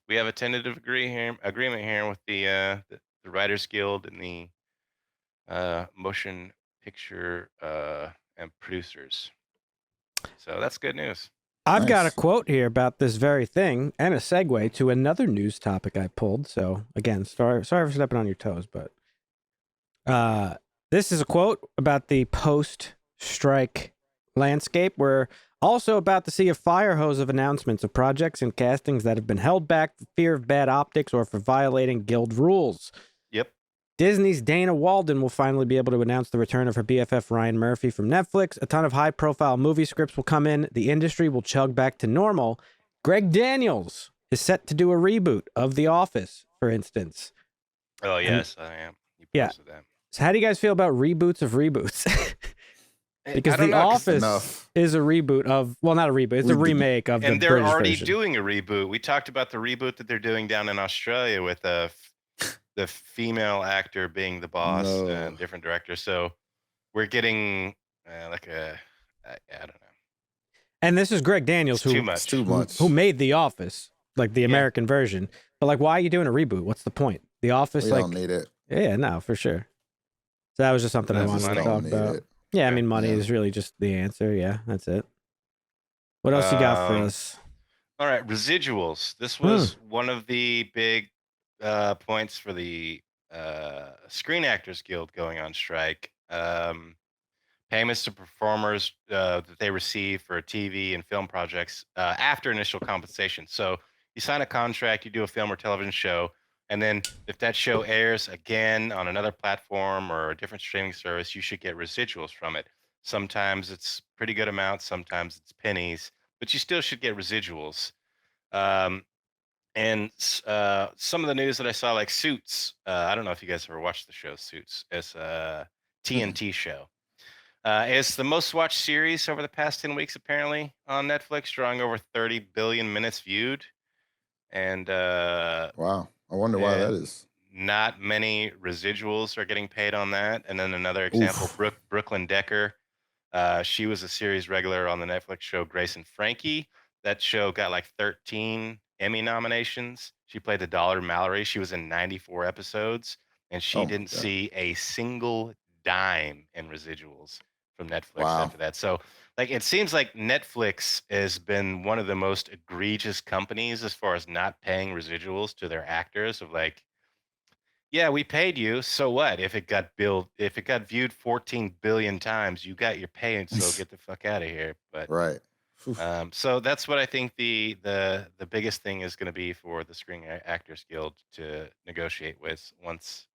we have a tentative agreement here with the Writers Guild and the motion picture and producers. So that's good news.
I've got a quote here about this very thing and a segue to another news topic I pulled. So again, sorry for stepping on your toes, but this is a quote about the post-strike landscape. We're also about to see a fire hose of announcements of projects and castings that have been held back for fear of bad optics or for violating guild rules.
Yep.
Disney's Dana Walden will finally be able to announce the return of her BFF Ryan Murphy from Netflix. A ton of high-profile movie scripts will come in. The industry will chug back to normal. Greg Daniels is set to do a reboot of The Office, for instance.
Oh, yes, I am.
Yeah. That. So how do you guys feel about reboots of reboots? Because The Office is a reboot of, well, not a reboot, it's a remake of the British version.
And they're already doing a reboot. We talked about the reboot that they're doing down in Australia with the female actor being the boss and different directors. So we're getting I don't know.
And this is Greg Daniels,
too
much.
Who made The Office, like the American version. But like, why are you doing a reboot? What's the point? The Office,
we don't need it.
Yeah, no, for sure. So that was just something I wanted to talk about. Yeah, I mean, money is really just the answer. Yeah, that's it. What else you got for us?
All right, residuals. This was one of the big points for the Screen Actors Guild going on strike. Payments to performers that they receive for TV and film projects after initial compensation. So you sign a contract, you do a film or television show, and then if that show airs again on another platform or a different streaming service, you should get residuals from it. Sometimes it's pretty good amounts, sometimes it's pennies, but you still should get residuals. And some of the news that I saw, like Suits, I don't know if you guys ever watched the show Suits. It's a TNT show. It's the most watched series over the past 10 weeks, apparently, on Netflix, drawing over 30 billion minutes viewed. And
Wow. I wonder why that is.
not many residuals are getting paid on that. And then another example, Brooklyn Decker. She was a series regular on the Netflix show Grace and Frankie. That show got like 13 Emmy nominations. She played the Dollar Mallory. She was in 94 episodes, and she didn't see a single dime in residuals from Netflix after that. So, like, it seems like Netflix has been one of the most egregious companies as far as not paying residuals to their actors. Of like, yeah, we paid you. So what? If it got viewed 14 billion times, you got your pay, and so get the fuck out of here. But
right.
So that's what I think the biggest thing is going to be for the Screen Actors Guild to negotiate with once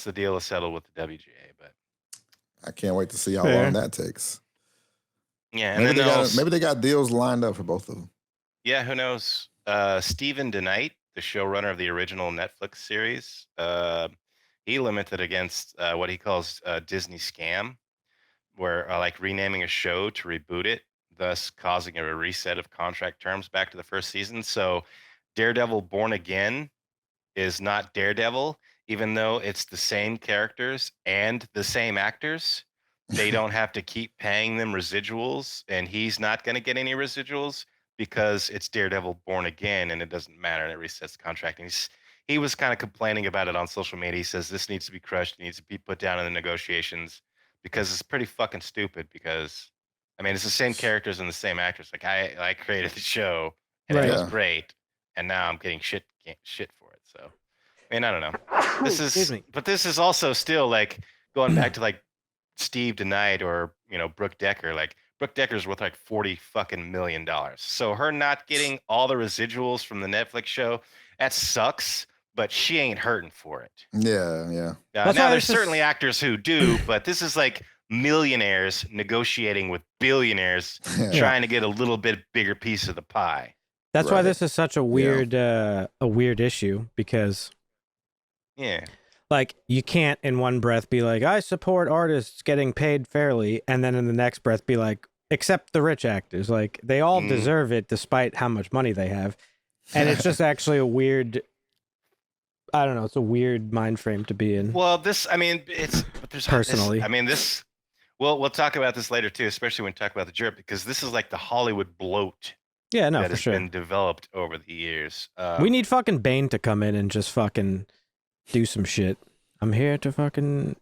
the deal is settled with the WGA. But
I can't wait to see how long that takes.
Yeah, and
maybe they got deals lined up for both of them.
Yeah, who knows? Stephen DeKnight, the showrunner of the original Netflix series, he lamented against what he calls Disney scam, where like renaming a show to reboot it, thus causing a reset of contract terms back to the first season. So Daredevil Born Again is not Daredevil, even though it's the same characters and the same actors. They don't have to keep paying them residuals, and he's not going to get any residuals because it's Daredevil Born Again, and it doesn't matter, and it resets the contract. And he was kind of complaining about it on social media. He says this needs to be crushed, it needs to be put down in the negotiations, because it's pretty fucking stupid. Because I mean, it's the same characters and the same actors. Like I created the show, and it was great, and now I'm getting shit for it. So I mean, I don't know. But this is also still like going back to like Steve DeKnight or Brooke Decker. Like Brooke Decker's worth like $40 fucking million. So her not getting all the residuals from the Netflix show, that sucks. But she ain't hurting for it.
Yeah.
Now there's certainly actors who do, but this is like millionaires negotiating with billionaires, trying to get a little bit bigger piece of the pie.
That's why this is such a weird issue, because like you can't in one breath be like, I support artists getting paid fairly, and then in the next breath be like, except the rich actors. Like they all deserve it despite how much money they have. And it's just actually a weird, I don't know, it's a weird mind frame to be in.
Well, there's
personally.
We'll talk about this later too, especially when we talk about the drip, because this is like the Hollywood bloat.
Yeah, no,
that
for
has
sure.
been developed over the years.
We need fucking Bane to come in and just fucking do some shit. I'm here to fucking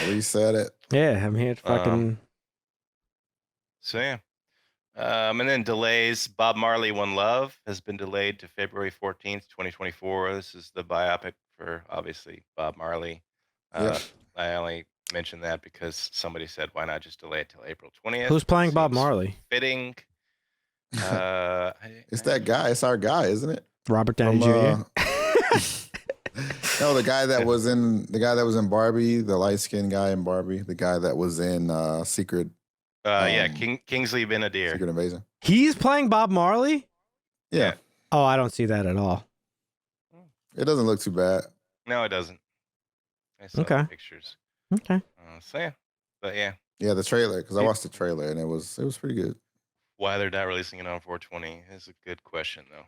reset it.
Yeah, I'm here to fucking.
And then delays. Bob Marley One Love has been delayed to February 14th, 2024. This is the biopic for obviously Bob Marley. I only mentioned that because somebody said, why not just delay it till April 20th?
Who's playing Bob Marley?
Fitting.
It's that guy. It's our guy, isn't it?
Robert Downey Jr.
No, the guy that was in Barbie, the light-skinned guy in Barbie, the guy that was in Secret.
Kingsley Ben-Adir.
Secret Invasion.
He's playing Bob Marley?
Yeah.
Oh, I don't see that at all.
It doesn't look too bad.
No, it doesn't. I saw the pictures.
Okay.
But yeah.
Yeah, the trailer, because I watched the trailer and it was pretty good.
Why they're not releasing it on 420 is a good question, though.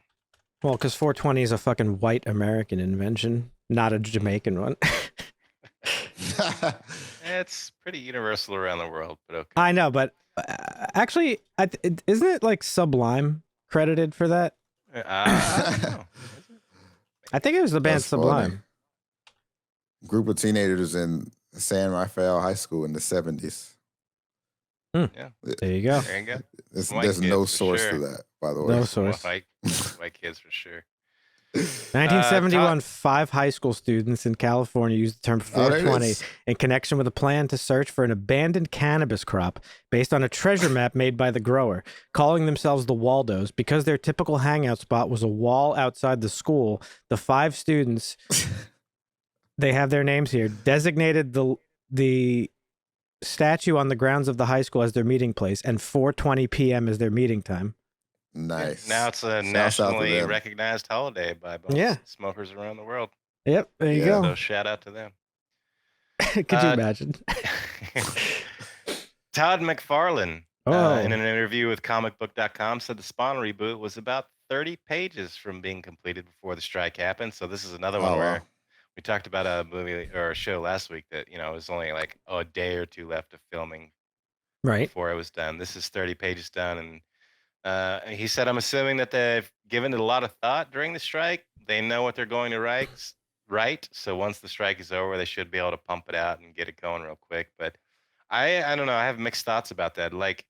Well, because 420 is a fucking white American invention, not a Jamaican one.
It's pretty universal around the world, but okay.
I know, but actually, isn't it like Sublime credited for that?
I don't know.
I think it was the band Sublime.
Group of teenagers in San Rafael High School in the 70s.
Yeah. There you go.
There you go.
There's no source to that, by the way.
No source.
White kids for sure.
1971, 5 high school students in California used the term 420 in connection with a plan to search for an abandoned cannabis crop based on a treasure map made by the grower, calling themselves the Waldos. Because their typical hangout spot was a wall outside the school, the 5 students, they have their names here, designated the statue on the grounds of the high school as their meeting place and 4:20 p.m. as their meeting time.
Nice.
Now it's a
Shouts out to
nationally
them.
recognized holiday by most smokers around the world.
Yep, there you
So
go.
shout out to them.
Could you imagine?
Todd McFarlane,
Oh.
in an interview with comicbook.com, said the Spawn reboot was about 30 pages from being completed before the strike happened. So this is another one where we talked about a movie or a show last week that, it was only like a day or two left of filming before it was done. This is 30 pages done. And he said, I'm assuming that they've given it a lot of thought during the strike. They know what they're going to write. So once the strike is over, they should be able to pump it out and get it going real quick. But I don't know. I have mixed thoughts about that. Like,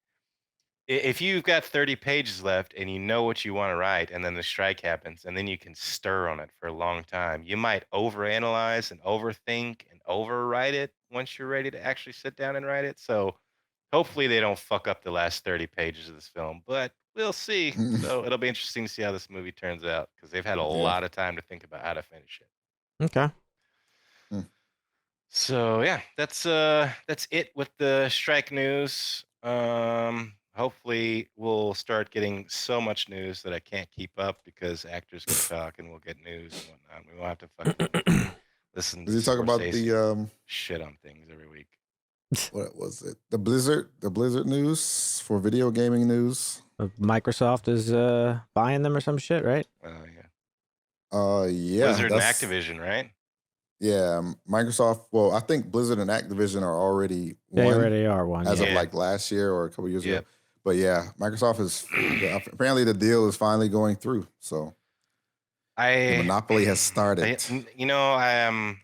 if you've got 30 pages left and you know what you want to write, and then the strike happens, and then you can stir on it for a long time, you might overanalyze and overthink and overwrite it once you're ready to actually sit down and write it. So hopefully they don't fuck up the last 30 pages of this film, but we'll see. So it'll be interesting to see how this movie turns out, because they've had a lot of time to think about how to finish it.
Okay.
So yeah, that's it with the strike news. Hopefully we'll start getting so much news that I can't keep up, because actors can talk and we'll get news and whatnot. We won't have to fucking listen to
Did you talk about the
shit on things every week.
What was it? The Blizzard news for video gaming news.
Microsoft is buying them or some shit, right?
Yeah.
Blizzard and Activision, right?
Yeah, Microsoft. Well, I think Blizzard and Activision are already one.
They already are one
as of like last year or a couple years ago. But yeah, Microsoft is apparently the deal is finally going through. So the monopoly has started.
I'm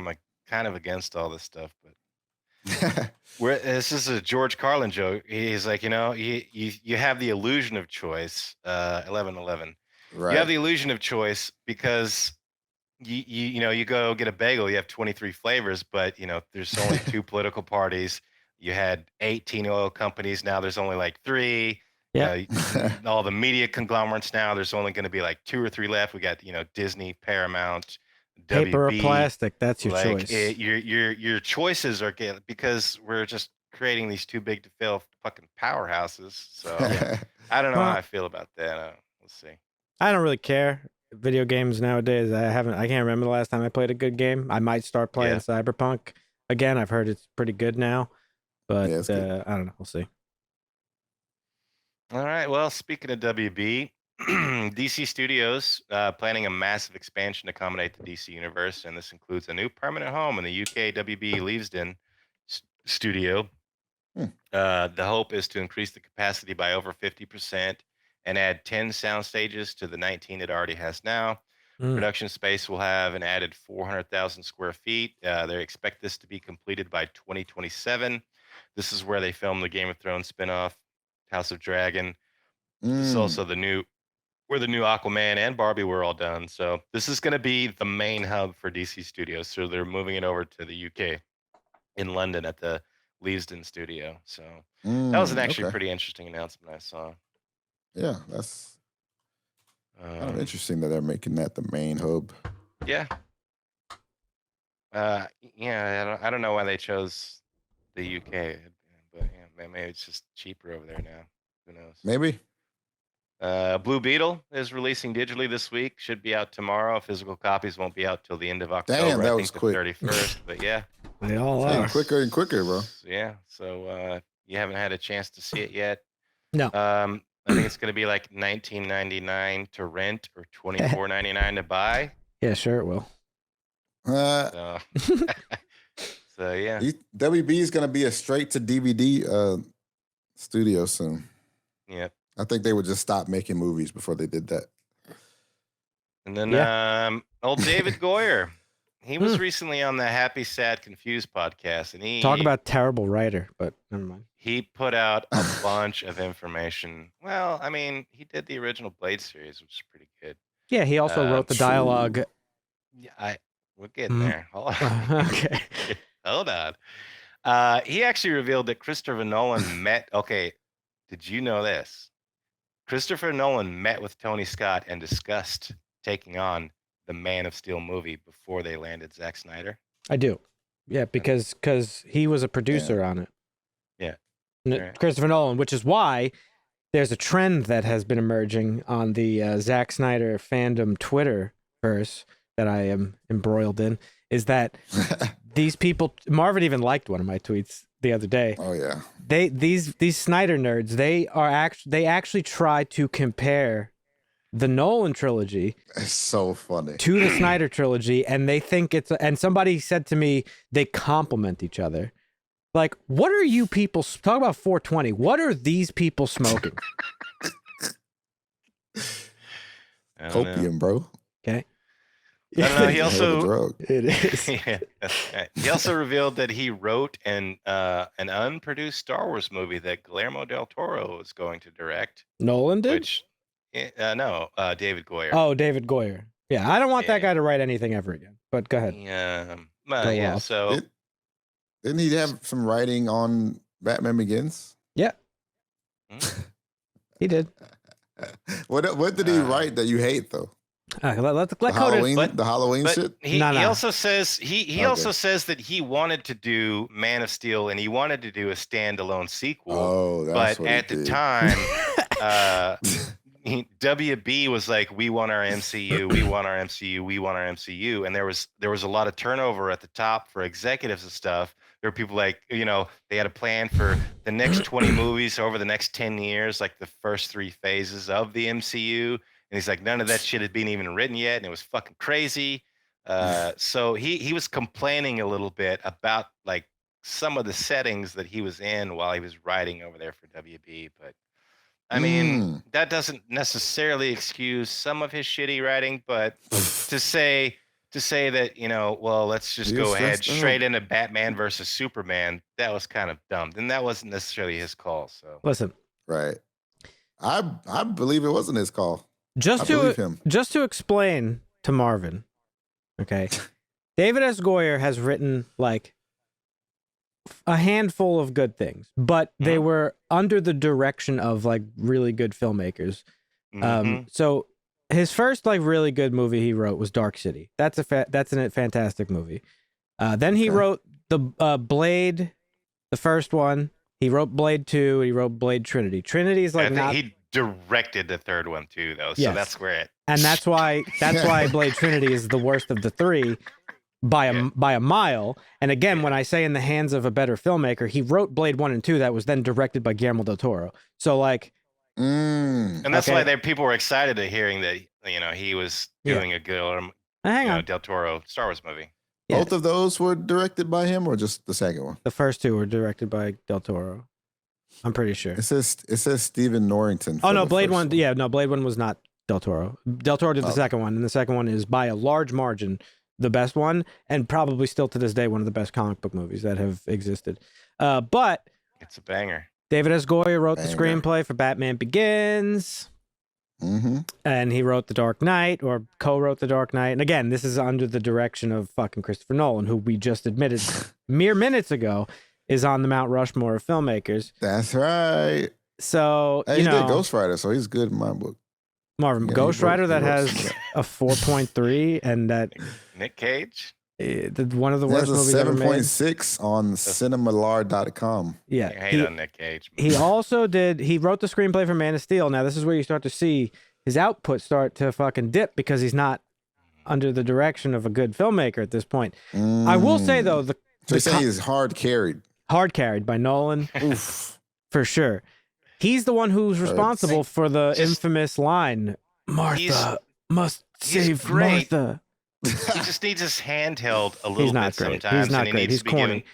like kind of against all this stuff, but this is a George Carlin joke. He's like, you have the illusion of choice. 11/11.
Right.
You have the illusion of choice because you go get a bagel, you have 23 flavors, but there's only 2 political parties. You had 18 oil companies, now there's only like 3. All the media conglomerates, now there's only going to be like 2 or 3 left. We got Disney, Paramount,
paper
WB.
or plastic. That's your choice.
Your choices are because we're just creating these too big to fail fucking powerhouses. So I don't know how I feel about that. We'll see.
I don't really care. Video games nowadays, I can't remember the last time I played a good game. I might start playing Cyberpunk again. I've heard it's pretty good now, but I don't know. We'll see.
All right. Well, speaking of WB, DC Studios planning a massive expansion to accommodate the DC universe, and this includes a new permanent home in the UK WB Leavesden studio. The hope is to increase the capacity by over 50% and add 10 sound stages to the 19 it already has now. Production space will have an added 400,000 square feet. They expect this to be completed by 2027. This is where they filmed the Game of Thrones spinoff, House of Dragon. This is also where the new Aquaman and Barbie were all done. So this is going to be the main hub for DC Studios. So they're moving it over to the UK in London at the Leavesden studio. So that was an actually pretty interesting announcement I saw.
Yeah, that's kind of interesting that they're making that the main hub.
Yeah. I don't know why they chose the UK, but maybe it's just cheaper over there now. Who knows?
Maybe.
Blue Beetle is releasing digitally this week. Should be out tomorrow. Physical copies won't be out till the end of October.
Damn, that was quick.
The 31st. But yeah,
they all are
quicker and quicker, bro.
Yeah. So you haven't had a chance to see it yet?
No.
I think it's going to be like $19.99 to rent or $24.99 to buy.
Yeah, sure it will.
So yeah,
WB is going to be a straight to DVD studio soon.
Yep.
I think they would just stop making movies before they did that.
And then old David Goyer, he was recently on the Happy, Sad, Confused podcast, and he
talk about terrible writer, but never mind.
He put out a bunch of information. Well, I mean, he did the original Blade series, which is pretty good.
Yeah, he also wrote the dialogue.
Yeah, we're getting there. Hold on.
Okay.
Hold on. He actually revealed that Christopher Nolan met. Okay, did you know this? Christopher Nolan met with Tony Scott and discussed taking on the Man of Steel movie before they landed Zack Snyder.
I do. Yeah, because he was a producer on it.
Yeah.
Christopher Nolan, which is why there's a trend that has been emerging on the Zack Snyder fandom Twitterverse that I am embroiled in, is that these people, Marvin even liked one of my tweets the other day.
Oh yeah.
These Snyder nerds, they actually try to compare the Nolan trilogy
It's so funny.
to the Snyder trilogy, and they think and somebody said to me they complement each other. Like, what are you people talk about 420? What are these people smoking?
Copium, bro.
Okay.
I don't know. He
Hell of a
also
drug.
It is.
yeah, that's right. He also revealed that he wrote an unproduced Star Wars movie that Guillermo del Toro is going to direct.
Nolan did?
Which, no, David Goyer.
Oh, David Goyer. Yeah, I don't want that
Yeah.
guy to write anything ever again. But go ahead.
Yeah,
Go
yeah.
off.
So
Didn't he have some writing on Batman Begins?
Yeah, he did.
What did he write that you hate though?
Let
The
Coda.
Halloween
but
shit?
he
No.
also says he
Okay.
also says that he wanted to do Man of Steel and he wanted to do a standalone sequel.
Oh, that's
But
what he
at the
did.
time, WB was like, "We want our MCU, we want our MCU, we want our MCU," and there was a lot of turnover at the top for executives and stuff. There were people like, they had a plan for the next 20 movies over the next 10 years, like the first 3 phases of the MCU. And he's like, none of that shit had been even written yet, and it was fucking crazy. So he was complaining a little bit about like some of the settings that he was in while he was writing over there for WB. But I mean, that doesn't necessarily excuse some of his shitty writing. But to say that, well, let's just
He
go
was
ahead
stressed out.
straight into Batman versus Superman, that was kind of dumb. And that wasn't necessarily his call. So
Listen,
Right. I believe it wasn't his call.
just
I believe him.
to explain to Marvin, okay, David S. Goyer has written like a handful of good things, but they were under the direction of like really good filmmakers. So his first like really good movie he wrote was Dark City. That's a fantastic movie. Then he wrote the Blade, the first one. He wrote Blade 2. He wrote Blade Trinity. Trinity is like
I think he directed the third one too, though. So
Yes.
that's where it.
and that's why Blade Trinity is the worst of the 3 by a mile. And again, when I say in the hands of a better filmmaker, he wrote Blade 1 and 2 that was then directed by Guillermo del Toro. So like,
And that's
Okay.
why people were excited to hearing that he was doing a good
hang on,
Del Toro Star Wars movie.
Yeah.
Both of those were directed by him, or just the second one?
the first 2 were directed by del Toro. I'm pretty sure.
It says Stephen Norrington.
Oh
for
no,
the
Blade
first
1. Yeah, no, Blade 1 was not del Toro. Del Toro did the second one, and the second one is by a large margin the best one, and probably still to this day one of the best comic book movies that have existed. But
It's a banger.
David S. Goyer wrote the
Banger.
screenplay for Batman Begins,
Mm-hmm.
and he wrote The Dark Knight, or co-wrote The Dark Knight. And again, this is under the direction of fucking Christopher Nolan, who we just admitted mere minutes ago is on the Mount Rushmore of filmmakers.
That's right.
So,
Hey, he did Ghost Rider, so he's good in my book.
Marvin,
Yeah,
Ghost
he wrote-
Rider
he
that
wrote
has
some-
a 4.3, and that
Nick Cage.
one of the worst
That's a
movies ever made.
7.6 on cinemalar.com.
Yeah,
I hate on Nick Cage.
he also he wrote the screenplay for Man of Steel. Now this is where you start to see his output start to fucking dip because he's not under the direction of a good filmmaker at this point. I will say though,
So you're saying he's hard carried.
hard carried by Nolan
Oof.
for sure. He's the one who's responsible for the infamous line, "Martha must save
great.
Martha."
He just needs his handheld a little
He's not
bit
great.
sometimes.
He's not
and he
great.
needs
He's
to be
corny.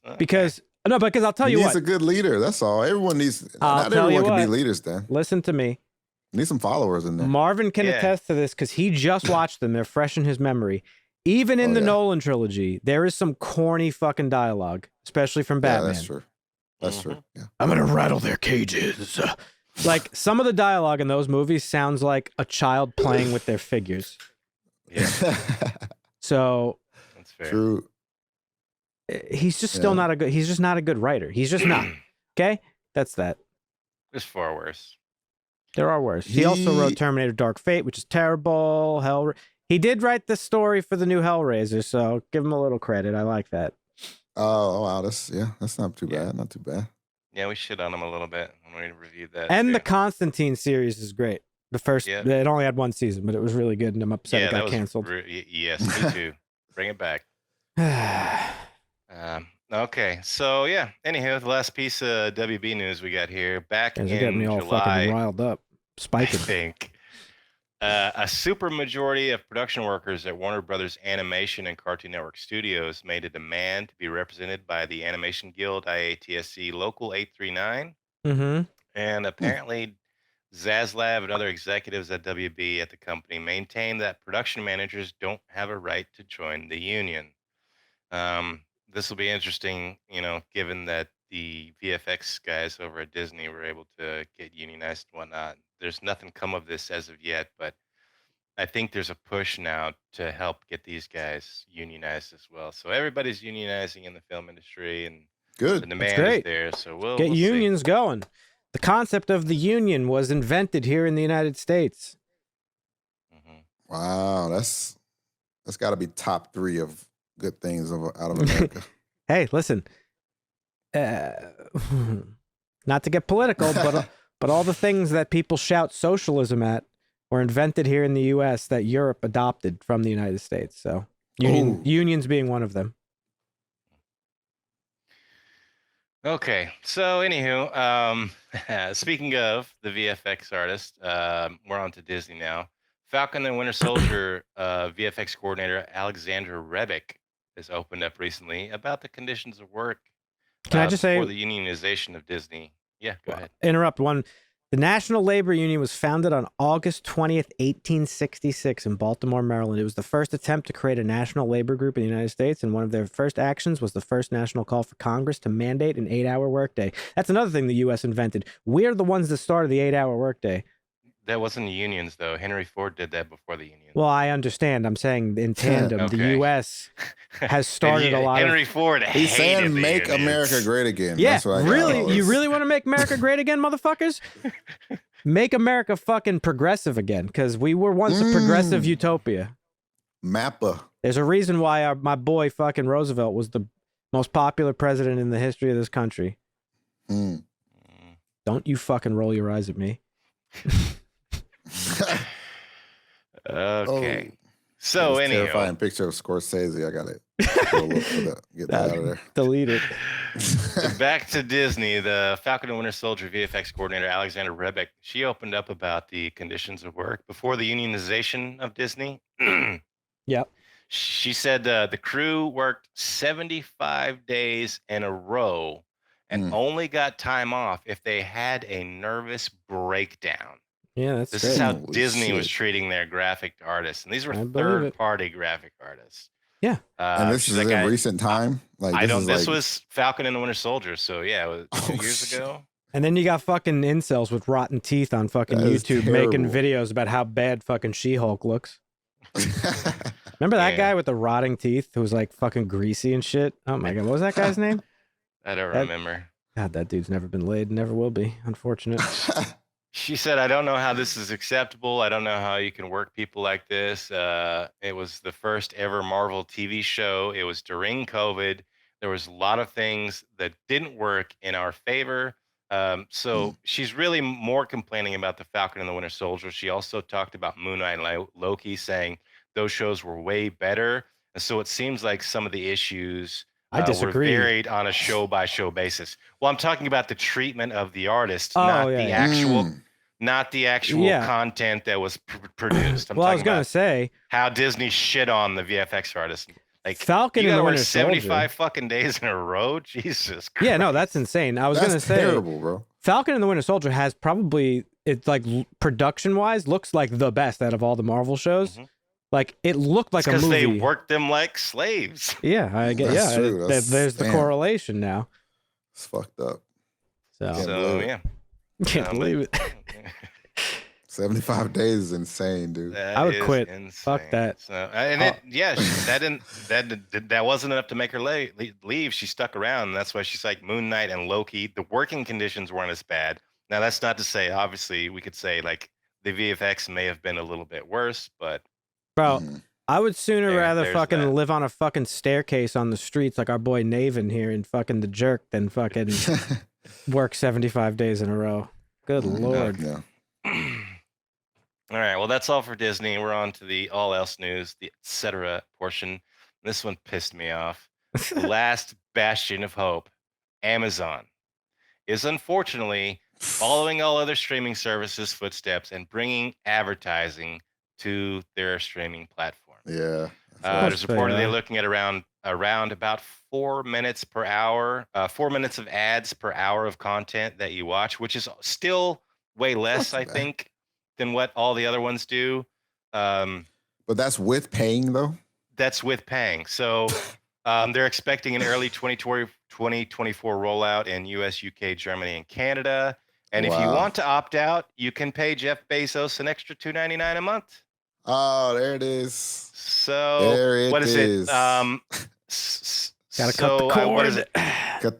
given-
Because I'll tell
He
you
needs
what.
a good leader. That's all. Everyone needs.
I'll
Not
tell you
everyone can be
what.
leaders. Then
Listen to me.
need some followers in there.
Marvin can
Yeah.
attest to this because he just watched them. They're fresh in his memory. Even in
Oh,
the
yeah.
Nolan trilogy, there is some corny fucking dialogue, especially from
Yeah,
Batman.
that's true. That's true. Yeah.
I'm gonna rattle their cages. Like some of the dialogue in those movies sounds like a child playing with their figures.
Yeah,
So
that's fair.
True.
he's just still
Yeah.
not a good. He's just not a good writer. He's just not. Okay, that's that.
There's far worse.
There are worse. He also wrote
He-
Terminator: Dark Fate, which is terrible. He did write the story for the new Hellraiser, so give him a little credit. I like that.
Oh wow, that's not too
Yeah.
bad. Not too bad.
Yeah, we shit on him a little bit when we reviewed that.
And
too.
the Constantine series is great. The first,
Yeah.
it only had one season, but it was really good, and I'm upset it got canceled.
Yes, me too. Bring it back. Okay, so yeah. Anywho, the last piece of WB news we got here. Back
Guys,
in
you got me all
July,
fucking riled up. Spiking.
I think a super majority of production workers at Warner Brothers Animation and Cartoon Network Studios made a demand to be represented by the Animation Guild IATSC Local 839.
Mm-hmm.
And apparently, Zaslav and other executives at WB at the company maintain that production managers don't have a right to join the union. This will be interesting, given that the VFX guys over at Disney were able to get unionized and whatnot. There's nothing come of this as of yet, but I think there's a push now to help get these guys unionized as well. So everybody's unionizing in the film industry, and the
Good.
demand is there. So we'll
Get
see.
unions going. The concept of the union was invented here in the United States.
Wow, that's got to be top 3 of good things out of America.
Hey, listen. Not to get political, but all the things that people shout socialism at were invented here in the U.S. that Europe adopted from the United States. So unions being one of them.
Okay, so anywho, speaking of the VFX artist, we're on to Disney now. Falcon and Winter Soldier VFX coordinator Alexandra Rebick has opened up recently about the conditions of work.
Can I just say,
for the unionization of Disney? Yeah, go ahead.
Interrupt one. The National Labor Union was founded on August 20th, 1866 in Baltimore, Maryland. It was the first attempt to create a national labor group in the United States, and one of their first actions was the first national call for Congress to mandate an 8-hour workday. That's another thing the U.S. invented. We're the ones that started the 8-hour workday.
That wasn't the unions, though. Henry Ford did that before the unions.
Well, I understand. I'm saying in tandem,
Okay.
the U.S. has started a lot
Henry
of...
Ford
He's
hated
saying
the
make
unions.
America great again.
Yeah,
That's what I got
really?
all
You
this.
really want to make America great again, motherfuckers? Make America fucking progressive again, because we were once a progressive utopia.
Mappa.
There's a reason why my boy fucking Roosevelt was the most popular president in the history of this country. Don't you fucking roll your eyes at me.
Okay. So
terrifying picture of Scorsese. I gotta get that out of there.
Delete it.
Back to Disney. The Falcon and Winter Soldier VFX coordinator Alexandra Rebick, she opened up about the conditions of work before the unionization of Disney.
Yep.
She said the crew worked 75 days in a row and only got time off if they had a nervous breakdown.
Yeah, that's
This
great.
is how
Holy
Disney
shit.
was treating their graphic artists, and these were
I believe it.
third-party graphic artists.
Yeah.
And this
she's
is
like,
in recent time. Like
This was Falcon and the Winter Soldier, so yeah, it was 2 years
shit.
ago.
And then you got fucking incels with rotten teeth on fucking
That is
YouTube making
terrible.
videos about how bad fucking She-Hulk looks. Remember that guy with the rotting teeth who was like fucking greasy and shit? Oh my God. What was that guy's name?
I don't remember.
God, that dude's never been laid. Never will be. Unfortunate.
She said, I don't know how this is acceptable. I don't know how you can work people like this. It was the first ever Marvel TV show. It was during COVID. There was a lot of things that didn't work in our favor. So she's really more complaining about the Falcon and the Winter Soldier. She also talked about Moon Knight and Loki, saying those shows were way better. And so it seems like some of the issues
I disagree.
were varied on a show-by-show basis. Well, I'm talking about the treatment of the artist,
Oh,
not
yeah,
the
yeah.
actual content that was produced. I'm
Well, I was
talking
going to
about
say
how Disney shit on the VFX artist. Like
Falcon
you
and the
gotta work
Winter
75
Soldier.
fucking days in a row. Jesus Christ.
Yeah, no, that's insane. I was going to
That's
say
terrible, bro.
Falcon and the Winter Soldier has probably, it's like production wise, looks like the best out of all the Marvel shows. Like it looked like a movie.
Because they worked them like slaves.
Yeah, I get.
That's
Yeah,
true.
there's the
Damn.
correlation now.
It's fucked up.
So,
believe it.
Yeah.
can't believe it.
75 days is insane, dude.
I would
is
quit.
insane.
Fuck that.
So, and that wasn't enough to make her leave. She stuck around, and that's why she's like Moon Knight and Loki. The working conditions weren't as bad. Now that's not to say, obviously, we could say like the VFX may have been a little bit worse, but
Bro, I would sooner rather
there's
fucking
that.
live on a fucking staircase on the streets like our boy Navin here in fucking The Jerk than fucking work 75 days in a row. Good Lord.
Yeah.
All right, well, that's all for Disney. We're on to the all else news, the etc. portion. This one pissed me off. The last bastion of hope, Amazon, is unfortunately following all other streaming services' footsteps and bringing advertising to their streaming platform.
Yeah.
There's reportedly looking at around about 4 minutes per hour, 4 minutes of ads per hour of content that you watch, which is still way less, I think, than what all the other ones do.
But that's with paying, though?
That's with paying. So they're expecting an early 2024 rollout in US, UK, Germany, and Canada. And if you want to opt out, you can pay Jeff Bezos an extra $2.99 a month.
Oh, there it is.
So what is it?
Gotta cut the cord.
What is it?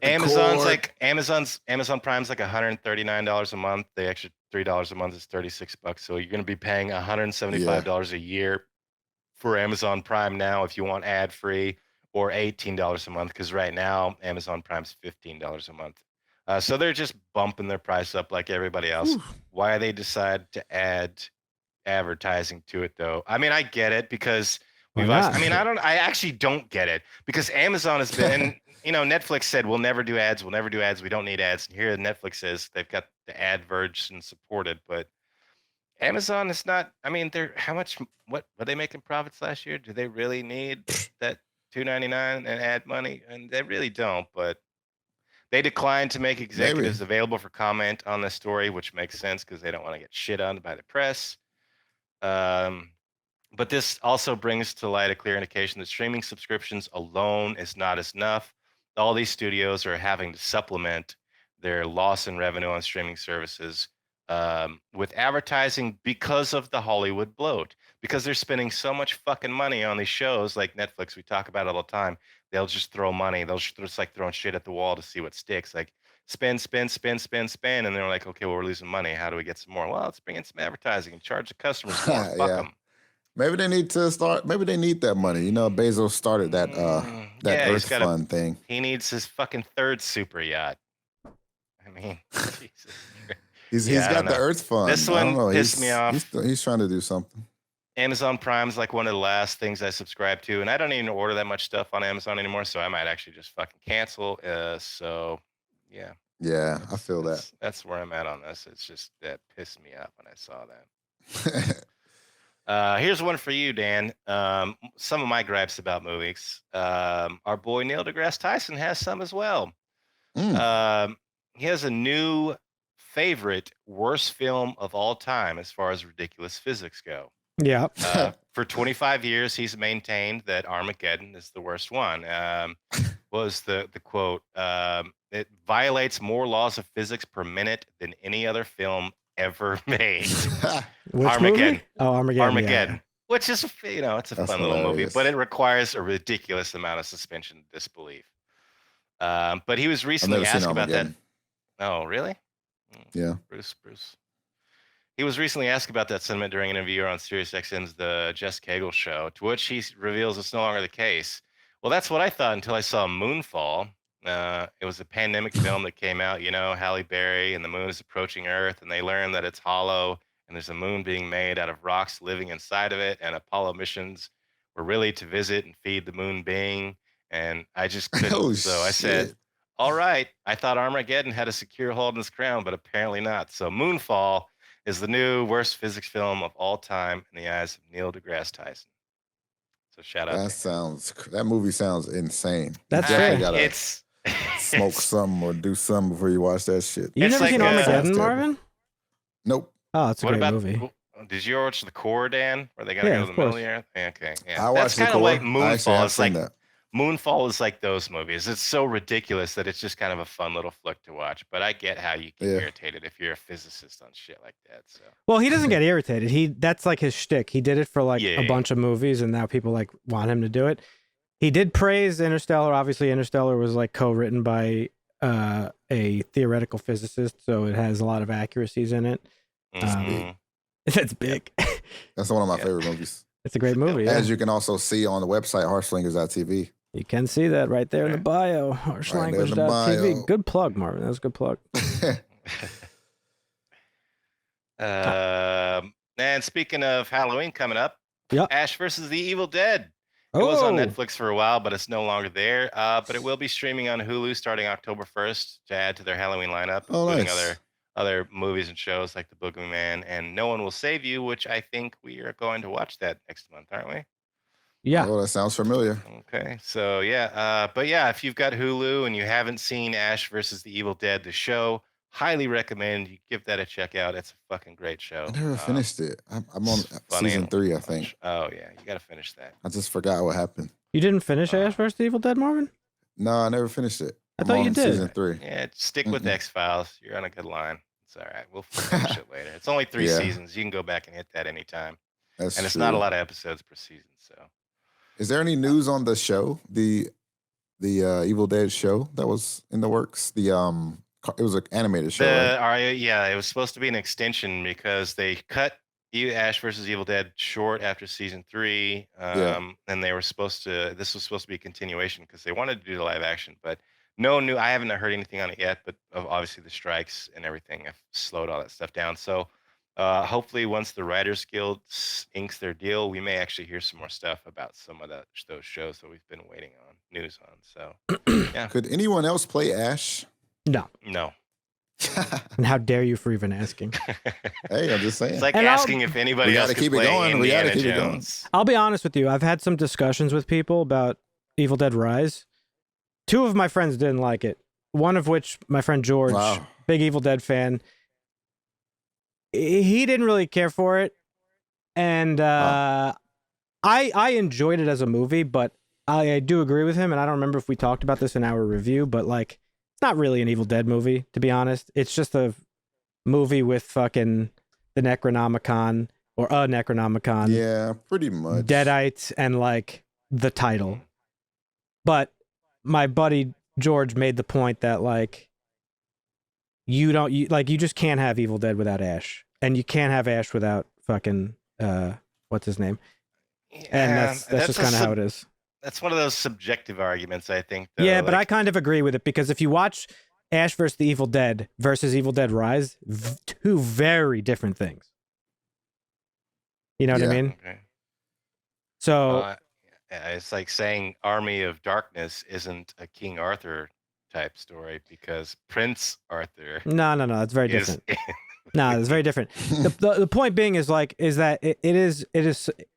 Amazon's
like Amazon Prime's like $139 a month. The extra $3 a month is $36. So you're going to be paying $175 a year for Amazon Prime now if you want ad free, or $18 a month, because right now Amazon Prime's $15 a month. So they're just bumping their price up like everybody else. Why they decide to add advertising to it, though? I mean, I get it, because I actually don't get it, because Amazon has been, Netflix said we'll never do ads, we don't need ads. And here Netflix says they've got the ad version supported, but Amazon is not. I mean, what were they making profits last year? Do they really need that $2.99 and ad money? And they really don't, but they declined to make executives available for comment on this story, which makes sense because they don't want to get shit on by the press. But this also brings to light a clear indication that streaming subscriptions alone is not enough. All these studios are having to supplement their loss in revenue on streaming services with advertising because of the Hollywood bloat, because they're spending so much fucking money on these shows like Netflix. We talk about it all the time. They'll just throw money. They'll just like throwing shit at the wall to see what sticks. Like spend. And they're like, okay, well, we're losing money. How do we get some more? Well, let's bring in some advertising and charge the customers more. Fuck them.
Maybe they need to start. Maybe they need that money. Bezos started that Earth Fund thing.
He needs his fucking third super yacht. I mean, Jesus.
He's got the Earth Fund.
This one pissed me off.
He's trying to do something.
Amazon Prime's like one of the last things I subscribe to, and I don't even order that much stuff on Amazon anymore, so I might actually just fucking cancel. So, yeah.
Yeah, I feel that.
That's where I'm at on this. It's just that pissed me off when I saw that. Here's one for you, Dan. Some of my gripes about movies. Our boy Neil deGrasse Tyson has some as well. He has a new favorite worst film of all time as far as ridiculous physics go.
Yeah.
For 25 years, he's maintained that Armageddon is the worst one. Was the quote? It violates more laws of physics per minute than any other film ever made.
Armageddon. Movie? Oh,
Armageddon.
Yeah.
Which is, it's a fun little movie, but it requires a ridiculous amount of suspension of disbelief. But he was recently asked about that. Oh, really?
Yeah.
Bruce. He was recently asked about that sentiment during an interview on SiriusXM's The Jess Cagle Show, to which he reveals it's no longer the case. Well, that's what I thought until I saw Moonfall. It was a pandemic film that came out, Halle Berry and the moon is approaching Earth, and they learn that it's hollow, and there's a moon being made out of rocks living inside of it, and Apollo missions were really to visit and feed the moon being, and I just couldn't. I said, all right, I thought Armageddon had a secure hold in his crown, but apparently not. So Moonfall is the new worst physics film of all time in the eyes of Neil deGrasse Tyson. So shout out.
That movie sounds insane.
That's fair.
It's
smoke something or do something before you watch that shit.
You never seen Armageddon, Marvin?
Nope.
Oh, it's a great movie.
Did you watch The Core, Dan? Where they gotta go to the middle of the earth? Okay, yeah.
I watched
That's kind of like Moonfall. It's like
that.
Moonfall is like those movies. It's so ridiculous that it's just kind of a fun little flick to watch. But I get how you get irritated if you're a physicist on shit like that. So.
Well, he doesn't get irritated. That's like his shtick. He did it for a bunch of movies, and now people want him to do it. He did praise Interstellar. Obviously, Interstellar was co-written by a theoretical physicist, so it has a lot of accuracies in it. That's big.
That's one of my favorite movies.
It's a great movie.
As you can also see on the website, harshslingers.tv.
You can see that right there in the bio.
Right there in the
Harshlanguage.tv.
bio.
Good plug, Marvin. That was a good plug.
And speaking of Halloween coming up,
Yep.
Ash versus the Evil Dead. It was on Netflix for a while, but it's no longer there. But it will be streaming on Hulu starting October 1st to add to their Halloween lineup, including other movies and shows like The Boogeyman and No One Will Save You, which I think we are going to watch that next month, aren't we?
Yeah.
Oh, that sounds familiar.
Okay, so yeah, but yeah, if you've got Hulu and you haven't seen Ash versus the Evil Dead, the show, highly recommend you give that a check out. It's a fucking great show.
I never finished it. I'm on season 3, I think.
Oh yeah, you got to finish that.
I just forgot what happened.
You didn't finish Ash vs. the Evil Dead, Marvin?
No, I never finished it.
I thought you did.
Season 3.
Yeah, stick with X-Files. You're on a good line. It's all right. We'll finish it later. It's only 3 seasons. You can go back and hit that anytime.
That's
and it's
true.
not a lot of episodes per season. So,
is there any news on the show, the Evil Dead show that was in the works? It was an animated show. Right?
Yeah, it was supposed to be an extension because they cut Ash versus Evil Dead short after season 3, and they were supposed to. This was supposed to be a continuation because they wanted to do the live action, but no new. I haven't heard anything on it yet, but obviously the strikes and everything have slowed all that stuff down. So hopefully, once the Writers Guild inks their deal, we may actually hear some more stuff about some of those shows that we've been waiting on news on. So, yeah.
Could anyone else play Ash?
No. And how dare you for even asking?
Hey, I'm just saying.
It's like asking if anybody else could play Indiana Jones.
I'll be honest with you. I've had some discussions with people about Evil Dead Rise. 2 of my friends didn't like it. One of which, my friend George, big Evil Dead fan, he didn't really care for it. And I enjoyed it as a movie, but I do agree with him. And I don't remember if we talked about this in our review, but like, it's not really an Evil Dead movie, to be honest. It's just a movie with fucking the Necronomicon or a Necronomicon.
Yeah, pretty much.
Deadites and like the title. But my buddy George made the point that like you just can't have Evil Dead without Ash, and you can't have Ash without fucking what's his name?
Yeah,
and that's just kind of how it is.
That's one of those subjective arguments, I think. Though.
Yeah, but I kind of agree with it because if you watch Ash versus the Evil Dead versus Evil Dead Rise, 2 very different things. You know what I mean?
Okay.
So
it's like saying Army of Darkness isn't a King Arthur type story because Prince Arthur.
No, it's very different. No, it's very different. The point being is that it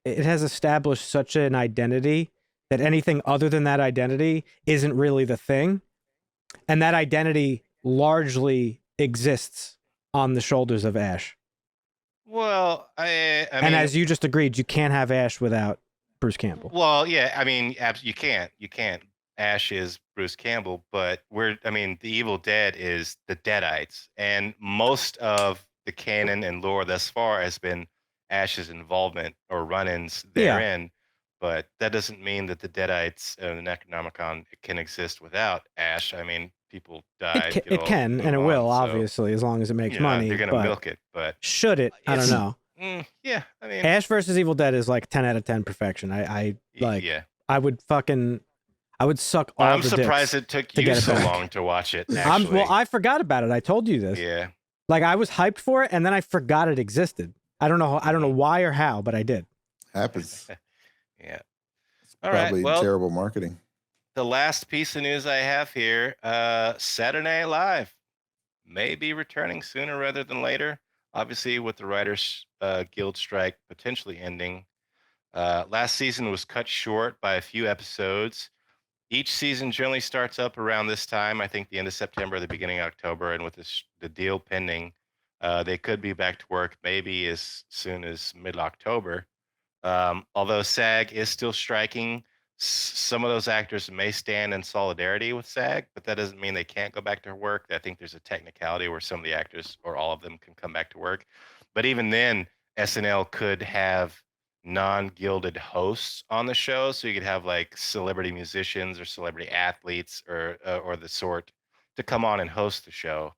has established such an identity that anything other than that identity isn't really the thing, and that identity largely exists on the shoulders of Ash.
Well, I mean,
and as you just agreed, you can't have Ash without Bruce Campbell.
Well, yeah, I mean, you can't. Ash is Bruce Campbell, but the Evil Dead is the Deadites, and most of the canon and lore thus far has been Ash's involvement or run-ins therein. Yeah. But that doesn't mean that the Deadites and the Necronomicon can exist without Ash. I mean, people die.
It can, and it will, obviously, as long as it makes money.
They're going to milk it, but...
Should it? I don't know.
Yeah, I mean...
Ash versus Evil Dead is like 10 out of 10 perfection. I would suck all
I'm
the
surprised
dicks
it took you so long to watch it, actually.
I forgot about it. I told you this.
Yeah.
Like, I was hyped for it, and then I forgot it existed. I don't know why or how, but I did.
Happens.
Yeah.
It's probably terrible marketing.
The last piece of news I have here, Saturday Night Live may be returning sooner rather than later. Obviously, with the Writers Guild strike potentially ending. Last season was cut short by a few episodes. Each season generally starts up around this time, I think the end of September, the beginning of October, and with the deal pending, they could be back to work maybe as soon as mid-October. Although SAG is still striking, some of those actors may stand in solidarity with SAG, but that doesn't mean they can't go back to work. I think there's a technicality where some of the actors or all of them can come back to work. But even then, SNL could have non-gilded hosts on the show, so you could have like celebrity musicians or celebrity athletes or the sort to come on and host the show.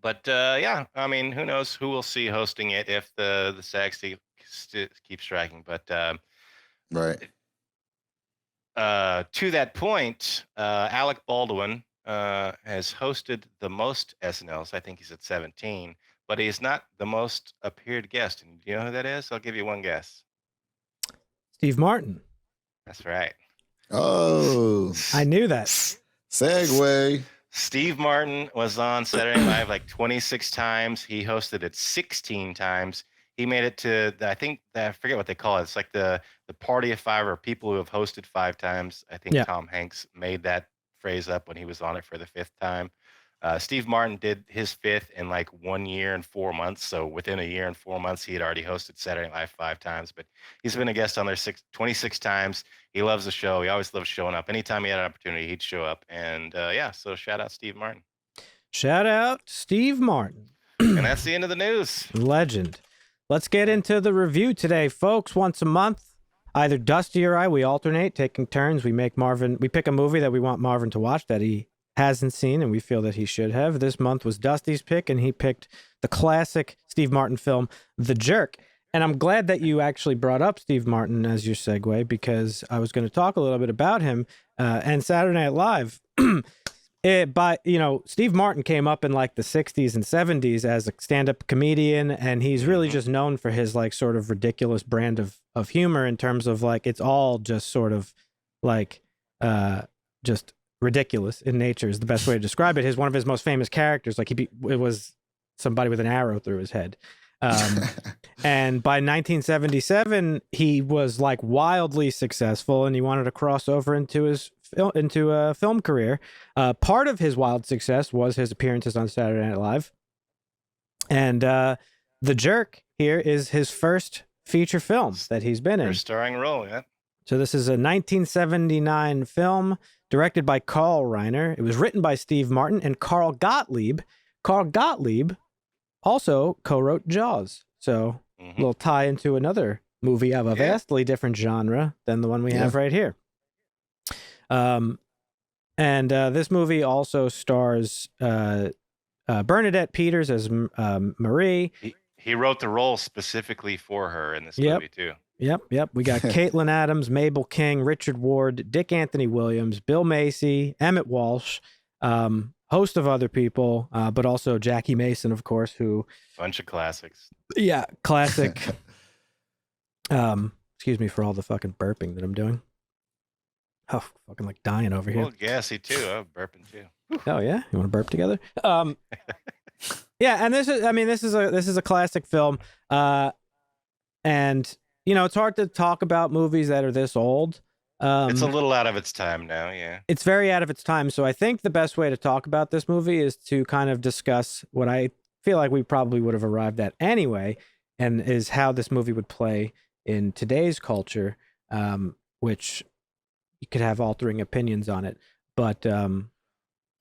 But yeah, I mean, who knows who we'll see hosting it if the SAG keeps striking. But
right.
To that point, Alec Baldwin has hosted the most SNLs. I think he's at 17, but he's not the most appeared guest. And do you know who that is? I'll give you one guess.
Steve Martin.
That's right.
Oh,
I knew that.
segue.
Steve Martin was on Saturday Night Live like 26 times. He hosted it 16 times. He made it to, I forget what they call it. It's like the party of five, or people who have hosted 5 times. I think Tom Hanks made that phrase up when he was on it for the 5th time. Steve Martin did his 5th in like 1 year and 4 months. So within a year and 4 months, he had already hosted Saturday Night Live 5 times. But he's been a guest on there 26 times. He loves the show. He always loves showing up. Anytime he had an opportunity, he'd show up. And so shout out Steve Martin.
Shout out Steve Martin.
And that's the end of the news.
Legend. Let's get into the review today, folks. Once a month, either Dusty or I, we alternate, taking turns. We pick a movie that we want Marvin to watch that he hasn't seen and we feel that he should have. This month was Dusty's pick, and he picked the classic Steve Martin film, The Jerk. And I'm glad that you actually brought up Steve Martin as your segue, because I was going to talk a little bit about him and Saturday Night Live. Steve Martin came up in like the 60s and 70s as a stand-up comedian, and he's really just known for his like sort of ridiculous brand of humor, in terms of like it's all just sort of like just ridiculous in nature is the best way to describe it. One of his most famous characters, like it was somebody with an arrow through his head. And by 1977, he was like wildly successful, and he wanted to cross over into a film career. Part of his wild success was his appearances on Saturday Night Live. And The Jerk here is his first feature film that he's been in.
First starring role, yeah.
So this is a 1979 film directed by Carl Reiner. It was written by Steve Martin and Carl Gottlieb. Carl Gottlieb also co-wrote Jaws. So a little tie into another movie of a vastly different genre than the one we have right here. And this movie also stars Bernadette Peters as Marie.
He wrote the role specifically for her in this movie too.
Yep. We got Caitlin Adams, Mabel King, Richard Ward, Dick Anthony Williams, Bill Macy, Emmet Walsh, host of other people, but also Jackie Mason, of course, who...
Bunch of classics.
Yeah, classic. Excuse me for all the fucking burping that I'm doing. Oh, fucking like dying over here.
A little gassy too. I'm burping too.
Oh yeah, you want to burp together? Yeah, and this is a classic film, and it's hard to talk about movies that are this old.
It's a little out of its time now, yeah.
It's very out of its time. So I think the best way to talk about this movie is to kind of discuss what I feel like we probably would have arrived at anyway, and is how this movie would play in today's culture, which you could have altering opinions on it. But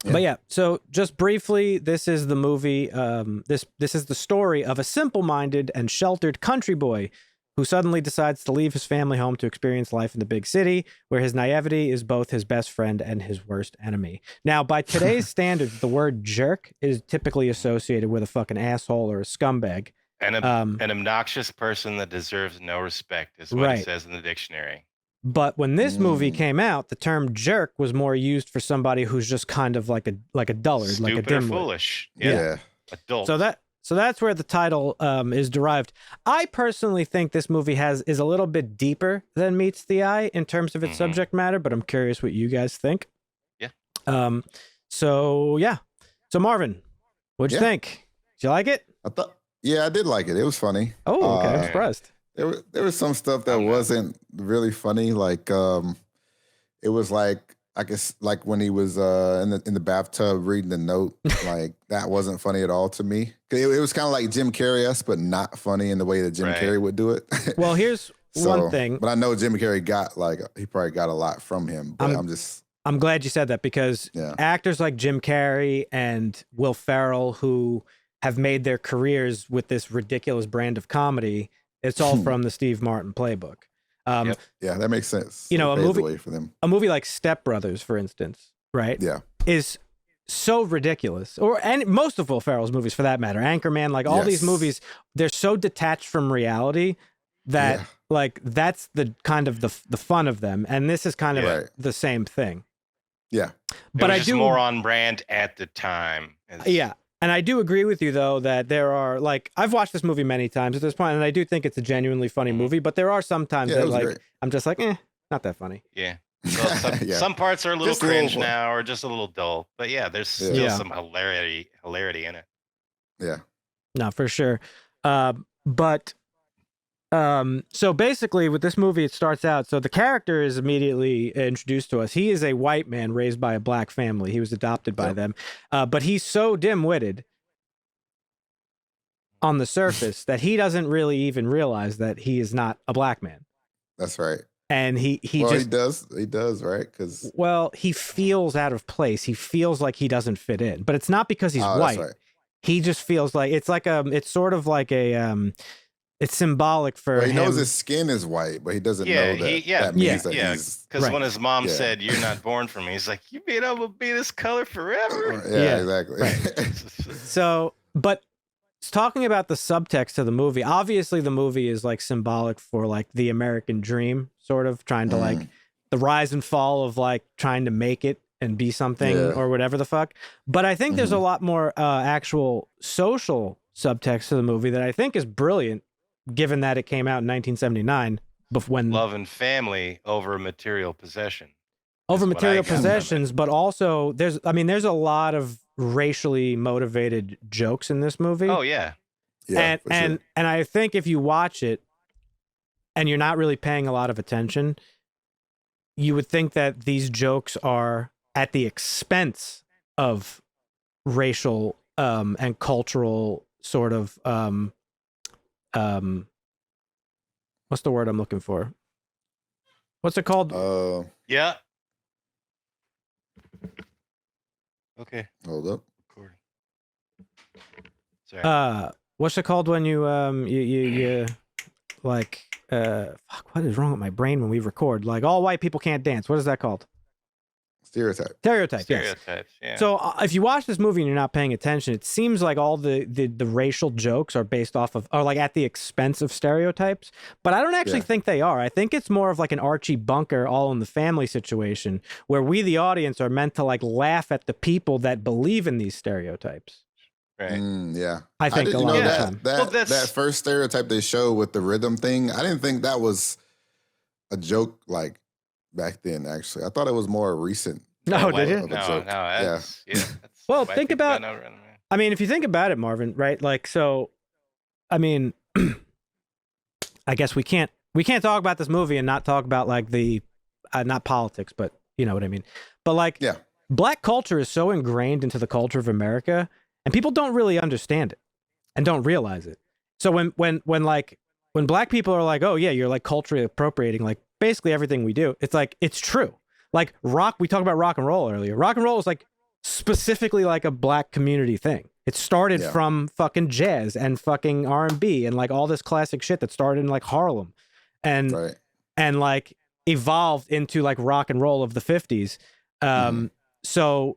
yeah, so just briefly, this is the movie. This is the story of a simple-minded and sheltered country boy who suddenly decides to leave his family home to experience life in the big city, where his naivety is both his best friend and his worst enemy. Now, by today's standards, the word jerk is typically associated with a fucking asshole or a scumbag.
And an obnoxious person that deserves no respect is what it says in the dictionary.
But when this movie came out, the term jerk was more used for somebody who's just kind of like a dullard,
stupid
like a dimwit.
or foolish.
Yeah.
Adult.
So that's where the title is derived. I personally think this movie is a little bit deeper than meets the eye in terms of its subject matter, but I'm curious what you guys think.
Yeah.
So Marvin, what'd you think? Did you like it?
I did like it. It was funny.
Oh, okay. I'm surprised.
There was some stuff that wasn't really funny. Like it was like, I guess, like when he was in the bathtub reading the note, like that wasn't funny at all to me. It was kind of like Jim Carrey-esque, but not funny in the way that Jim Carrey would do it.
Well, here's one thing.
But I know Jim Carrey he probably got a lot from him. But
I'm glad you said that, because actors like Jim Carrey and Will Ferrell, who have made their careers with this ridiculous brand of comedy, it's all from the Steve Martin playbook.
Yeah, that makes sense.
A movie like Step Brothers, for instance, right?
Yeah,
is so ridiculous. And most of Will Ferrell's movies, for that matter, Anchorman, like all these movies, they're so detached from reality that like that's the kind of the fun of them, and this is kind of the same thing.
Yeah,
but I do more on brand at the time.
Yeah. And I do agree with you, though, that there are, like, I've watched this movie many times at this point, and I do think it's a genuinely funny movie, but there are some times that, like, I'm just like, not that funny.
Yeah. Well, some parts are a little cringe now or just a little dull. But yeah, there's still some hilarity in it.
Yeah.
No, for sure. So basically with this movie, it starts out, so the character is immediately introduced to us. He is a white man raised by a black family. He was adopted by them. But he's so dim-witted on the surface that he doesn't really even realize that he is not a black man.
That's right.
And he
does, right? Because
he feels out of place. He feels like he doesn't fit in, but it's not because he's white. Right. He just feels like it's sort of like a it's symbolic for him.
He knows his skin is white, but he doesn't know that. That means that he's...
Because when his mom said, "You're not born for me," he's like, "You mean I'm gonna be this color forever?"
Yeah, exactly.
Right. So, but talking about the subtext of the movie, obviously the movie is like symbolic for like the American dream, sort of trying to like the rise and fall of like trying to make it and be something or whatever the fuck. But I think there's a lot more actual social subtext to the movie that I think is brilliant, given that it came out in 1979, when
love and family over material possession.
Over material possessions, but also there's a lot of racially motivated jokes in this movie.
Oh yeah.
And I think if you watch it and you're not really paying a lot of attention, you would think that these jokes are at the expense of racial and cultural sort of what's the word I'm looking for? What's it called?
Yeah. Okay.
Hold up.
Recording. Sorry.
What's it called when you like fuck, what is wrong with my brain when we record? Like, all white people can't dance. What is that called? Stereotypes, yes.
Yeah.
So if you watch this movie and you're not paying attention, it seems like all the racial jokes are based off of, or like at the expense of stereotypes. But I don't actually think they are. I think it's more of like an Archie Bunker All in the Family situation where we, the audience, are meant to like laugh at the people that believe in these stereotypes.
Right.
I think a lot of the time.
That first stereotype they show with the rhythm thing, I didn't think that was a joke like back then, actually. I thought it was more recent.
No, did it?
No. That's,
well, think about, I mean, if you think about it, Marvin, right? Like, so, I mean, I guess we can't talk about this movie and not talk about like the, not politics, but you know what I mean? But like, black culture is so ingrained into the culture of America and people don't really understand it and don't realize it. So when black people are like, oh yeah, you're like culturally appropriating like basically everything we do, it's like, it's true. Like we talked about rock and roll earlier. Rock and roll is like specifically like a black community thing. It started from fucking jazz and fucking R&B and like all this classic shit that started in like Harlem and like evolved into like rock and roll of the 50s. So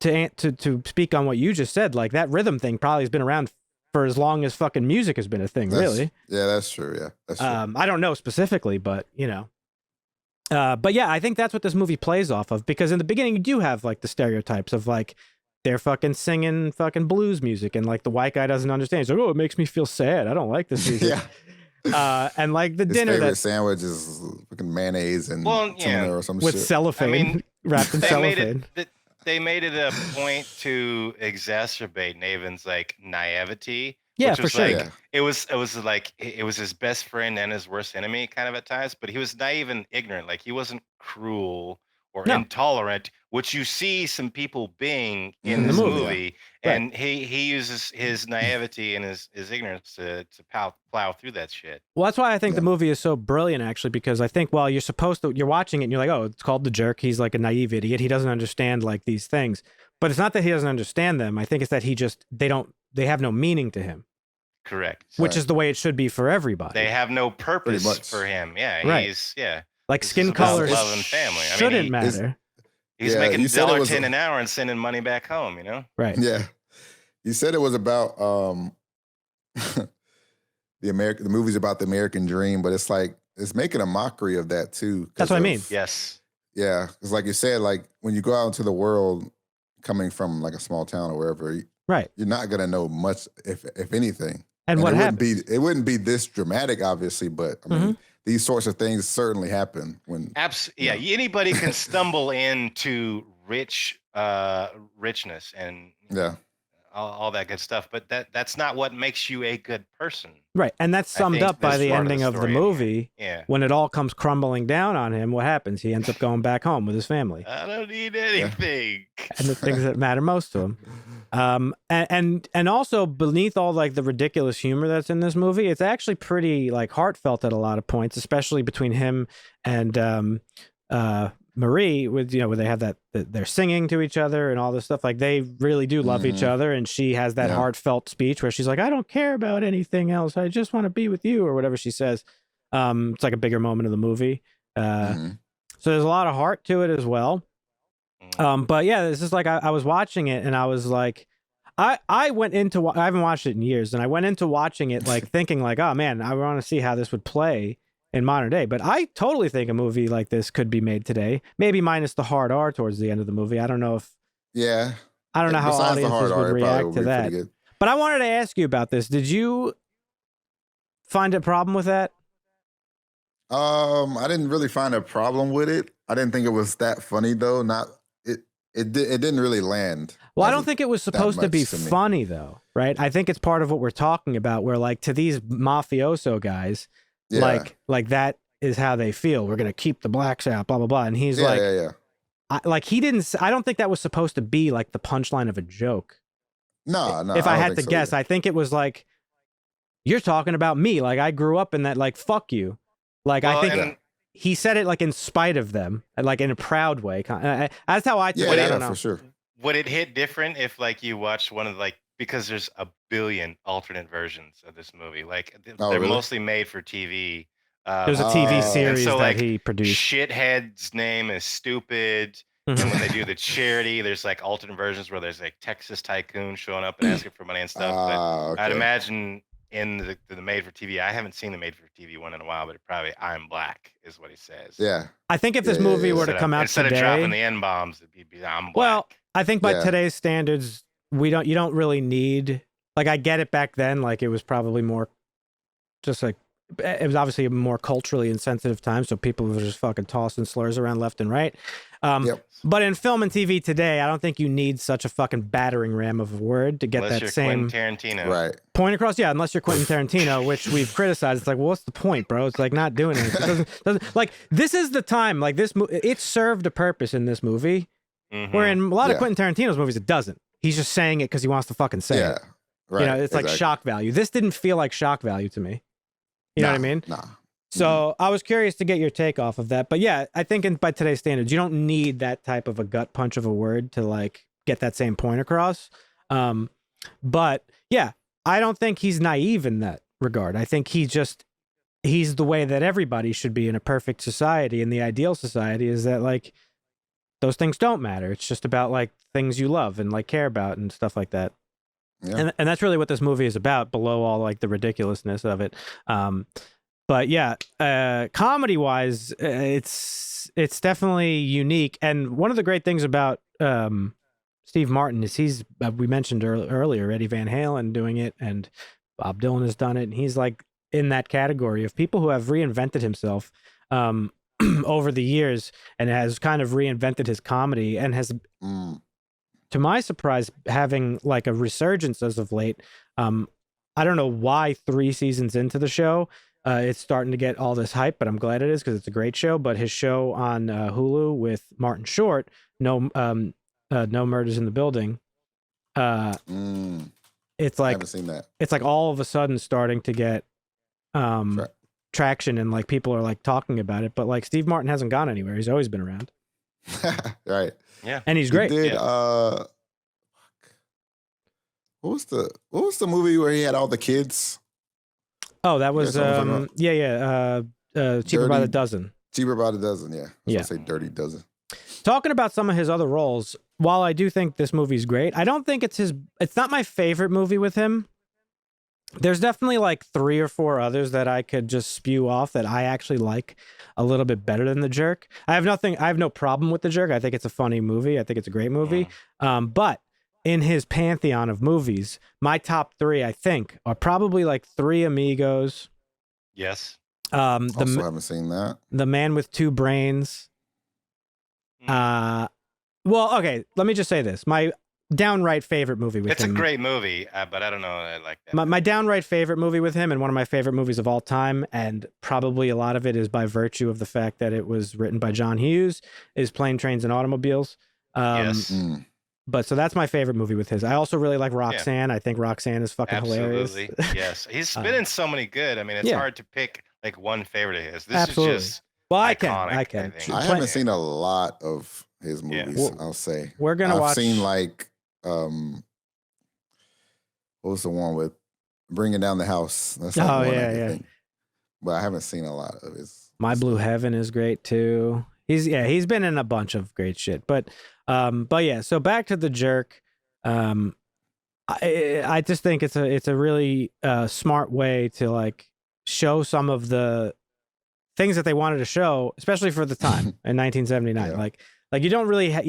to speak on what you just said, like that rhythm thing probably has been around for as long as fucking music has been a thing, really.
Yeah, that's true. Yeah, that's true.
I don't know specifically, but you know. But yeah, I think that's what this movie plays off of, because in the beginning you do have like the stereotypes of like they're fucking singing fucking blues music and like the white guy doesn't understand. He's like, oh, it makes me feel sad. I don't like this music. And like the
his
dinner
favorite sandwich is fucking mayonnaise and tuna or some
with
shit.
cellophane,
I mean,
wrapped in cellophane.
They made it a point to exacerbate Navin's like naivety.
Yeah,
which was
for sure.
Like, it was his best friend and his worst enemy kind of at times, but he was naive and ignorant. Like he wasn't cruel or intolerant, which you see some people being in this movie. And he uses his naivety and his ignorance to plow through that shit.
Well, that's why I think the movie is so brilliant, actually, because I think while you're watching it and you're like, oh, it's called The Jerk. He's like a naive idiot. He doesn't understand like these things. But it's not that he doesn't understand them. I think it's that they have no meaning to him.
Correct.
Which is the way it should be for everybody.
They have no purpose for him. Yeah. He's
like skin color
love and family.
Shouldn't matter.
He's making $1.10 an hour and sending money back home, you know?
Right.
Yeah. You said it was about the movies about the American dream, but it's like it's making a mockery of that too.
That's what I mean.
Yes.
Yeah, because like you said, like when you go out into the world, coming from like a small town or wherever,
right,
you're not gonna know much, if anything.
And what happens?
It wouldn't be this dramatic, obviously, but I mean, these sorts of things certainly happen when.
Yeah, anybody can stumble into richness and all that good stuff, but that's not what makes you a good person.
Right, and that's summed up by the ending of the movie.
Yeah.
When it all comes crumbling down on him, what happens? He ends up going back home with his family.
I don't need anything.
And the things that matter most to him. And also beneath all like the ridiculous humor that's in this movie, it's actually pretty like heartfelt at a lot of points, especially between him and Marie, with where they have that they're singing to each other and all this stuff. Like they really do love each other, and she has that heartfelt speech where she's like, "I don't care about anything else. I just want to be with you," or whatever she says. It's like a bigger moment of the movie. So there's a lot of heart to it as well. But yeah, this is like I was watching it and I was like, I haven't watched it in years, and I went into watching it like thinking like, oh man, I want to see how this would play in modern day. But I totally think a movie like this could be made today, maybe minus the hard R towards the end of the movie. I don't know how audiences would react to that. But I wanted to ask you about this. Did you find a problem with that?
I didn't really find a problem with it. I didn't think it was that funny though. It didn't really land.
Well, I don't think it was supposed to be funny though, right? I think it's part of what we're talking about, where like to these mafioso guys, like that is how they feel. We're gonna keep the blacks out, blah blah blah. And he's I don't think that was supposed to be like the punchline of a joke.
No.
If I had to guess, I think it was like, you're talking about me. Like I grew up in that. Like fuck you. Like I think he said it like in spite of them, like in a proud way. That's how I took it. I don't know.
For sure.
Would it hit different if like you watched one of because there's a billion alternate versions of this movie. Like they're mostly made for TV.
There's a TV series that he produced.
Shithead's name is Stupid. And when they do the charity, there's like alternate versions where there's like Texas Tycoon showing up and asking for money and stuff. But I'd imagine in the made for TV, I haven't seen the made for TV one in a while, but it probably I'm black is what he says.
Yeah.
I think if this movie were to come out
instead
today,
of dropping the N bombs, it'd be I'm black.
Well, I think by today's standards, you don't really need, like, I get it back then, like it was probably more just like, it was obviously a more culturally insensitive time, so people were just fucking tossing slurs around left and right. But in film and TV today, I don't think you need such a fucking battering ram of a word to get that same
Quentin Tarantino.
Point
across. Yeah, unless you're Quentin Tarantino, which we've criticized. It's like, well, what's the point, bro? It's like not doing anything. It doesn't like, this is the time. Like this, it served a purpose in this movie. Where in a lot of Quentin Tarantino's movies, it doesn't. He's just saying it because he wants to fucking say it.
Right.
You know, it's like shock value. This didn't feel like shock value to me. You know what I mean?
Nah.
So I was curious to get your take off of that. But yeah, I think by today's standards, you don't need that type of a gut punch of a word to like get that same point across. But yeah, I don't think he's naive in that regard. I think he's the way that everybody should be in a perfect society. And the ideal society is that like those things don't matter. It's just about like things you love and like care about and stuff like that. Yeah. And that's really what this movie is about, below all like the ridiculousness of it. But yeah, comedy wise, it's definitely unique. And one of the great things about Steve Martin is we mentioned earlier, Eddie Van Halen doing it, and Bob Dylan has done it. And he's like in that category of people who have reinvented himself over the years and has kind of reinvented his comedy and has, to my surprise, having like a resurgence as of late. I don't know why 3 seasons into the show, it's starting to get all this hype, but I'm glad it is because it's a great show. But his show on Hulu with Martin Short, No Murders in the Building. It's like, I haven't seen that. It's like all of a sudden starting to get traction, and like people are like talking about it. But like Steve Martin hasn't gone anywhere. He's always been around.
Right.
Yeah.
And he's great.
He did, what was the movie where he had all the kids?
Oh, that was Cheaper by the Dozen.
Cheaper by the Dozen, yeah. I was gonna say Dirty Dozen.
Talking about some of his other roles, while I do think this movie's great, I don't think it's not my favorite movie with him. There's definitely like 3 or 4 others that I could just spew off that I actually like a little bit better than The Jerk. I have no problem with The Jerk. I think it's a funny movie. I think it's a great movie. But in his pantheon of movies, my top 3, I think, are probably like Three Amigos.
Yes.
Also haven't seen that.
The Man with Two Brains. Well, okay, let me just say this. My downright favorite movie with him.
It's a great movie, but I don't know. I like that.
My downright favorite movie with him, and one of my favorite movies of all time, and probably a lot of it is by virtue of the fact that it was written by John Hughes, is Plane, Trains, and Automobiles.
Yes.
But so that's my favorite movie with his. I also really like Roxanne. I think Roxanne is fucking hilarious.
Yes. He's been in so many good. I mean, it's hard to pick like one favorite of his. This is just
well,
iconic,
I can.
I haven't seen a lot of his movies, I'll say.
We're going to watch.
I've seen like, what was the one with Bringing Down the House? That's like one I can think. But I haven't seen a lot of his.
My Blue Heaven is great too. He's been in a bunch of great shit. But yeah, so back to The Jerk. I just think it's a really smart way to like show some of the things that they wanted to show, especially for the time in 1979.
Yeah.
Like you don't really I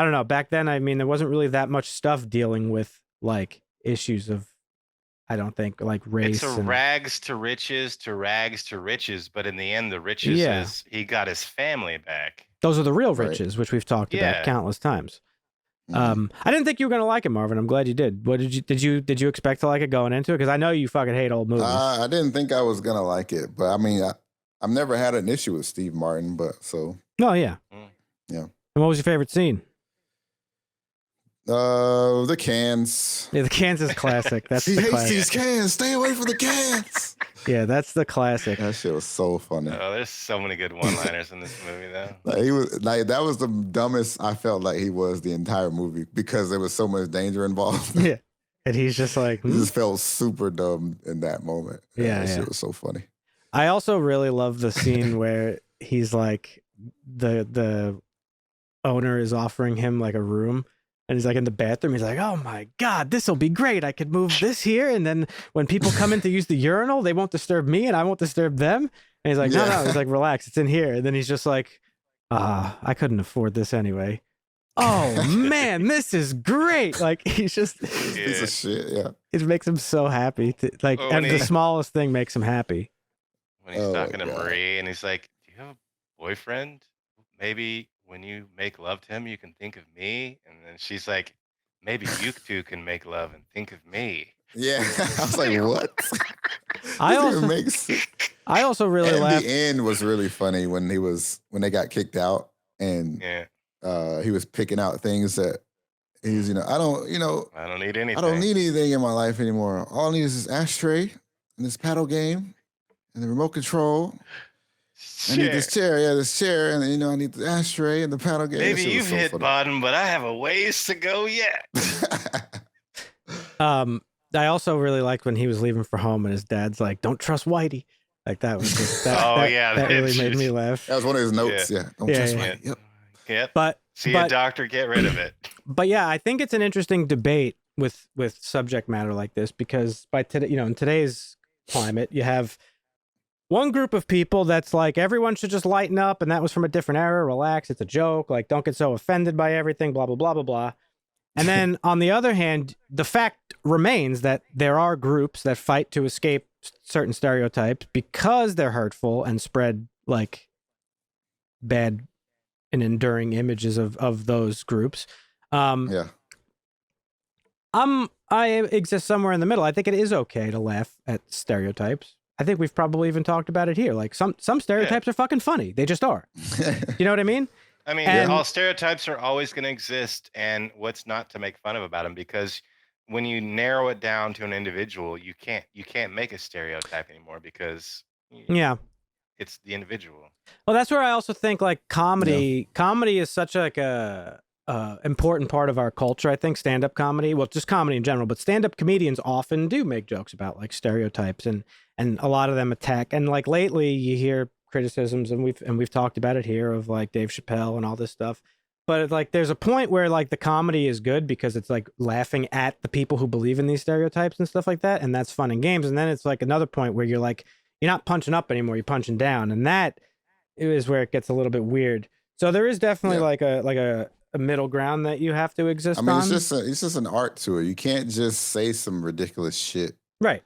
don't know, back then, I mean, there wasn't really that much stuff dealing with like issues of, I don't think, like race.
It's a rags to riches, but in the end, the riches is he got his family back.
Those are the real riches, which we've talked about countless times. I didn't think you were gonna like it, Marvin. I'm glad you did. What did you expect to like it going into it? Because I know you fucking hate old movies.
I didn't think I was gonna like it, but I mean, I've never had an issue with Steve Martin, but so.
Oh yeah.
Yeah.
And what was your favorite scene?
The cans.
Yeah, the cans is classic. That's
he
the
hates
classic.
these cans. Stay away from the cans.
Yeah, that's the classic.
That shit was so funny.
Oh, there's so many good one-liners in this movie, though.
That was the dumbest I felt like he was the entire movie because there was so much danger involved.
Yeah, and he's just like
he just felt super dumb in that moment. That shit was so funny.
I also really love the scene where he's like the owner is offering him like a room. And he's like in the bathroom. He's like, "Oh my God, this will be great. I could move this here. And then when people come in to use the urinal, they won't disturb me and I won't disturb them." And he's like, no. He's like, "Relax. It's in here." And then he's just like, I couldn't afford this anyway. Oh man, this is great. Like he's just
piece of shit. Yeah.
It makes him so happy. And the smallest thing makes him happy.
When he's talking to Marie and he's like, "Do you have a boyfriend? Maybe when you make love to him, you can think of me." And then she's like, "Maybe you two can make love and think of me."
Yeah. I was like, what?
I also really laughed.
The end was really funny when they got kicked out and he was picking out things that he's, I don't need anything. I don't need anything in my life anymore. All I need is this ashtray and this paddle game and the remote control. I need this chair, and I need the ashtray and the paddle game.
Maybe you've hit bottom, but I have a ways to go yet.
I also really liked when he was leaving for home, and his dad's like, "Don't trust Whitey." Like that was just that really made me laugh.
That was one of his notes. Yeah, don't trust Whitey.
Yep.
But
see a doctor, get rid of it.
But yeah, I think it's an interesting debate with subject matter like this because in today's climate, you have one group of people that's like, everyone should just lighten up, and that was from a different era. Relax, it's a joke. Like, don't get so offended by everything, blah, blah, blah, blah, blah. And then on the other hand, the fact remains that there are groups that fight to escape certain stereotypes because they're hurtful and spread like bad and enduring images of those groups. I exist somewhere in the middle. I think it is okay to laugh at stereotypes. I think we've probably even talked about it here. Like some stereotypes are fucking funny. They just are. You know what I mean?
I mean, all stereotypes are always going to exist, and what's not to make fun of about them? Because when you narrow it down to an individual, you can't make a stereotype anymore because it's the individual.
Well, that's where I also think like comedy is such like a important part of our culture. I think stand-up comedy, well, just comedy in general, but stand-up comedians often do make jokes about like stereotypes and a lot of them attack. And like lately you hear criticisms and we've talked about it here of like Dave Chappelle and all this stuff. but it's like there's a point where like the comedy is good because it's like laughing at the people who believe in these stereotypes and stuff like that, and that's fun in games. And then it's like another point where you're like you're not punching up anymore, you're punching down, and that is where it gets a little bit weird. So there is definitely like a middle ground that you have to exist on.
It's just an art to it. You can't just say some ridiculous shit.
Right.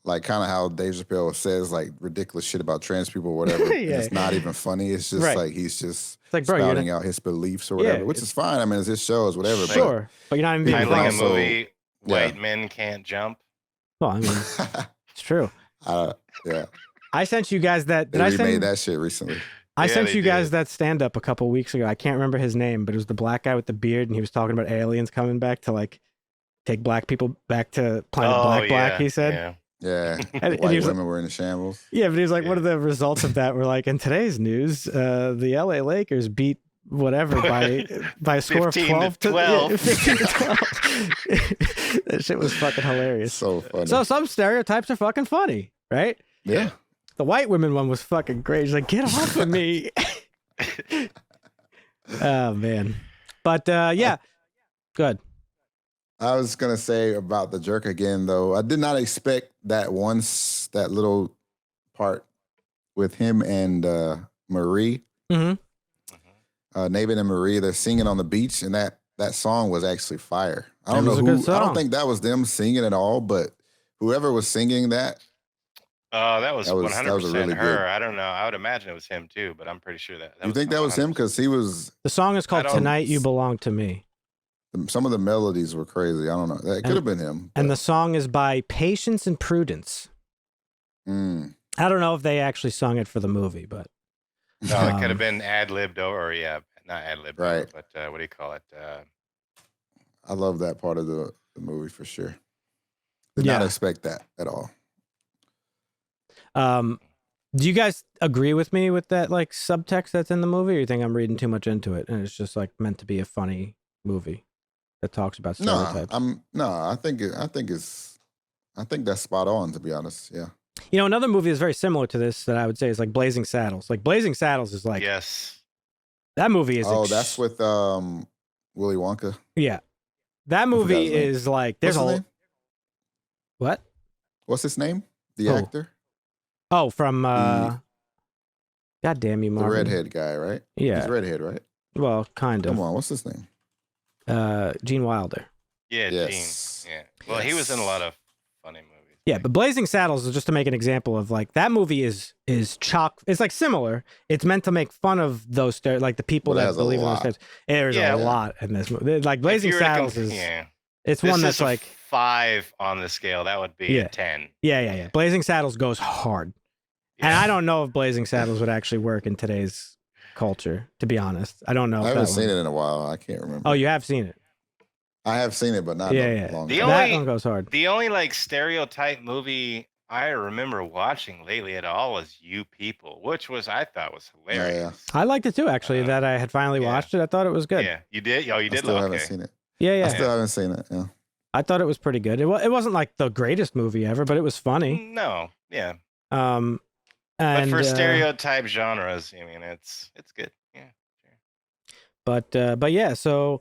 Like kind of how Dave Chappelle says like ridiculous shit about trans people or whatever.
Yeah.
It's not even funny. It's just like he's just spouting out his beliefs or whatever, which is fine. I mean, it's his shows, whatever.
Sure. But you're not even being
a movie, White Men Can't Jump.
Well, I mean, it's true.
Yeah.
I sent you guys that.
They remade that shit recently.
I sent you guys that stand-up a couple weeks ago. I can't remember his name, but it was the black guy with the beard, and he was talking about aliens coming back to like take black people back to planet Black. He said,
"Yeah,
and
white women were in the shambles."
Yeah, but he was like, "What are the results of that?" We're like, in today's news, the LA Lakers beat whatever by a score of 12 to 12. 15 to 12. That shit was fucking hilarious.
So funny.
So some stereotypes are fucking funny, right?
Yeah.
The white women one was fucking great. He's like, get off of me. Oh, man. But, good.
I was going to say about the jerk again, though. I did not expect that little part with him and Marie.
Mm-hmm.
Naivete and Marie, they're singing on the beach, and that song was actually fire. I don't know who. I don't think that was them singing at all, but whoever was singing that.
That was 100%
really
her.
good.
I don't know. I would imagine it was him too, but I'm pretty sure that.
You think that was him? Because he was.
The song is called "Tonight You Belong to Me."
Some of the melodies were crazy. I don't know. That could have been him.
And the song is by Patience and Prudence.
I
don't know if they actually sung it for the movie, but.
No, it could have been ad-libbed or not ad-libbed,
right?
But what do you call it?
I love that part of the movie for sure. Did not expect that at all.
Do you guys agree with me with that like subtext that's in the movie, or you think I'm reading too much into it and it's just like meant to be a funny movie that talks about stereotypes?
I think that's spot on, to be honest. Yeah.
You know, another movie that's very similar to this that I would say is like Blazing Saddles. Like Blazing Saddles is like that movie is
that's with Willy Wonka.
Yeah. That movie is like there's What?
What's his name? The actor?
Oh, from God damn you, Marvin.
The redhead guy, right?
Yeah.
He's redhead, right?
Well, kind of.
Come on, what's his name?
Gene Wilder.
Yeah,
yes.
Gene. Yeah. Well, he was in a lot of funny movies.
Yeah, but Blazing Saddles is just to make an example of like that movie is chock. It's like similar. It's meant to make fun of those like the people that believe in those stereotypes. There's a lot in this movie. Like Blazing Saddles is. It's one that's like
5 on the scale. That would be a 10.
Yeah. Blazing Saddles goes hard, and I don't know if Blazing Saddles would actually work in today's culture. To be honest, I don't know.
I haven't seen it in a while. I can't remember.
Oh, you have seen it.
I have seen it, but not long.
That one goes hard.
The only like stereotype movie I remember watching lately at all was You People, which I thought was hilarious.
I liked it too, actually. That I had finally watched it. I thought it was good.
Yeah, you did. Oh, you did.
I still haven't seen it.
Yeah.
I still haven't seen it. Yeah.
I thought it was pretty good. It wasn't like the greatest movie ever, but it was funny.
No, yeah.
And
but for stereotype genres, I mean, it's good. Yeah.
Sure. But yeah. So,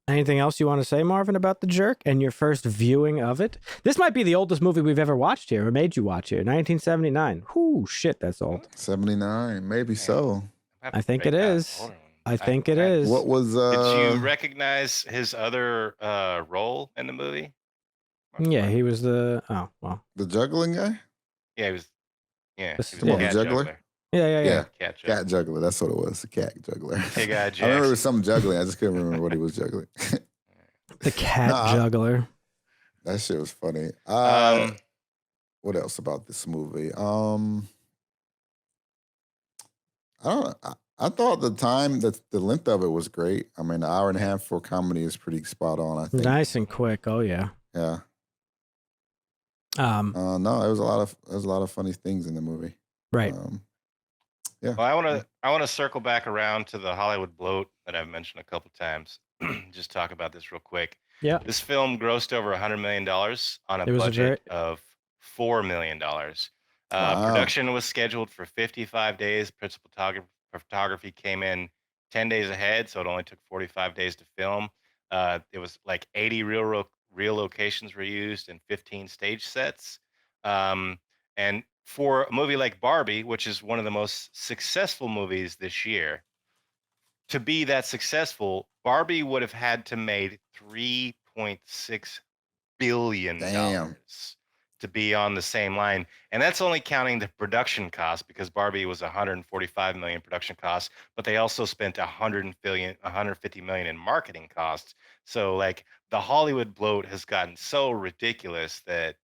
anything else you want to say, Marvin, about The Jerk and your first viewing of it? This might be the oldest movie we've ever watched here or made you watch here. 1979. Whoo, shit, that's old.
79, maybe so.
I think it is. I think it is.
What was?
Did you recognize his other role in the movie?
Yeah, he was the. Oh well.
The juggling guy.
Yeah, he was. Yeah,
he was the cat juggler.
Yeah.
Cat juggler. That's what it was. The cat juggler.
Hey, guy,
I remember it was something juggling. I just couldn't remember what he was juggling.
The cat juggler.
That shit was funny. What else about this movie? I don't know. I thought the time that the length of it was great. I mean, an hour and a half for comedy is pretty spot on. I think
nice and quick. Oh yeah.
Yeah. No, it was a lot of funny things in the movie.
Right.
Yeah.
Well, I want to circle back around to the Hollywood bloat that I've mentioned a couple times. Just talk about this real quick.
Yeah.
This film grossed over $100 million on a budget of $4 million.
Wow.
Production was scheduled for 55 days. Principal photography came in 10 days ahead, so it only took 45 days to film. It was like 80 real locations were used and 15 stage sets. And for a movie like Barbie, which is one of the most successful movies this year, to be that successful, Barbie would have had to made $3.6 billion
Damn.
to be on the same line, and that's only counting the production cost, because Barbie was 145 million production costs, but they also spent 150 million in marketing costs. So like the Hollywood bloat has gotten so ridiculous that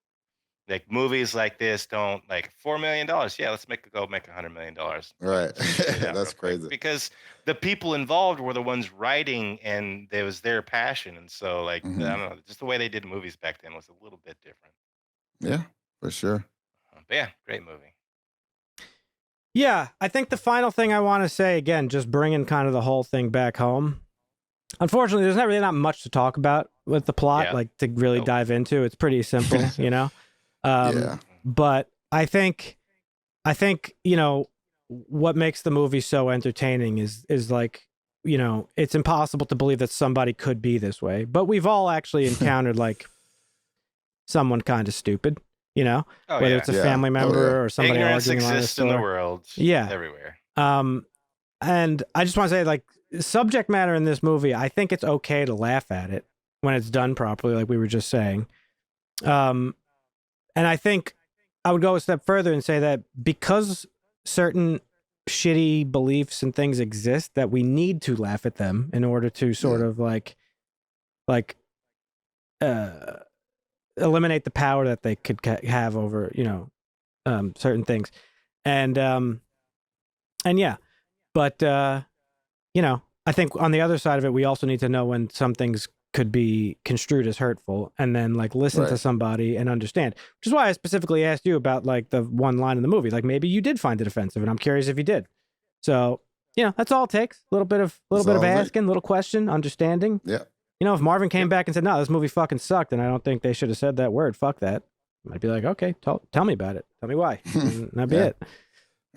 like movies like this don't, like $4 million. Yeah, let's make $100 million.
Right. That's crazy.
Because the people involved were the ones writing, and it was their passion. And so like, I don't know, just the way they did movies back then was a little bit different.
Yeah, for sure.
But yeah, great movie.
Yeah, I think the final thing I want to say, again, just bringing kind of the whole thing back home. Unfortunately, there's not much to talk about with the plot, like to really dive into. It's pretty simple, you know? But I think, you know, what makes the movie so entertaining is like, you know, it's impossible to believe that somebody could be this way. But we've all actually encountered like someone kind of stupid, you know, whether it's a family member or somebody
Ignorance
arguing
exists in the world. Everywhere.
And I just want to say, like, subject matter in this movie, I think it's okay to laugh at it when it's done properly, like we were just saying. And I think I would go a step further and say that because certain shitty beliefs and things exist, that we need to laugh at them in order to sort of like eliminate the power that they could have over, you know, certain things. And yeah, but you know, I think on the other side of it, we also need to know when some things could be construed as hurtful, and then like listen to somebody and understand, which is why I specifically asked you about like the one line in the movie. Like maybe you did find it offensive, and I'm curious if you did. So, you know, that's all it takes. A little bit of asking, little question, understanding.
Yeah.
You know, if Marvin came back and said, no, this movie fucking sucked, and I don't think they should have said that word, fuck that, I'd be like, okay, tell me about it. Tell me why. And that'd be it.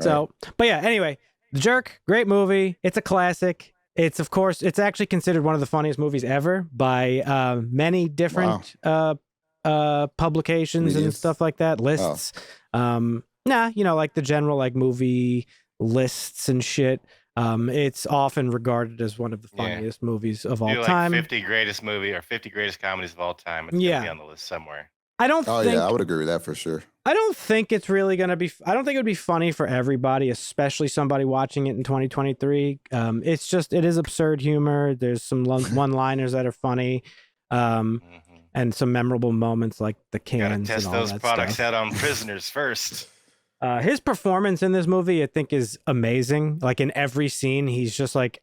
So, but yeah, anyway, The Jerk, great movie. It's a classic. It's, of course, it's actually considered one of the funniest movies ever by many different publications and stuff like that, lists. You know, like the general like movie lists and shit. It's often regarded as one of the funniest movies of all time.
50 greatest movie or 50 greatest comedies of all time. It's gonna be on the list somewhere.
I don't think,
I would agree with that for sure.
I don't think it's really going to be, I don't think it would be funny for everybody, especially somebody watching it in 2023. It's just, it is absurd humor. There's some one-liners that are funny. And some memorable moments like the cans.
Gotta test
and all
those
that
products
stuff.
out on prisoners first.
His performance in this movie, I think, is amazing. Like in every scene, he's just like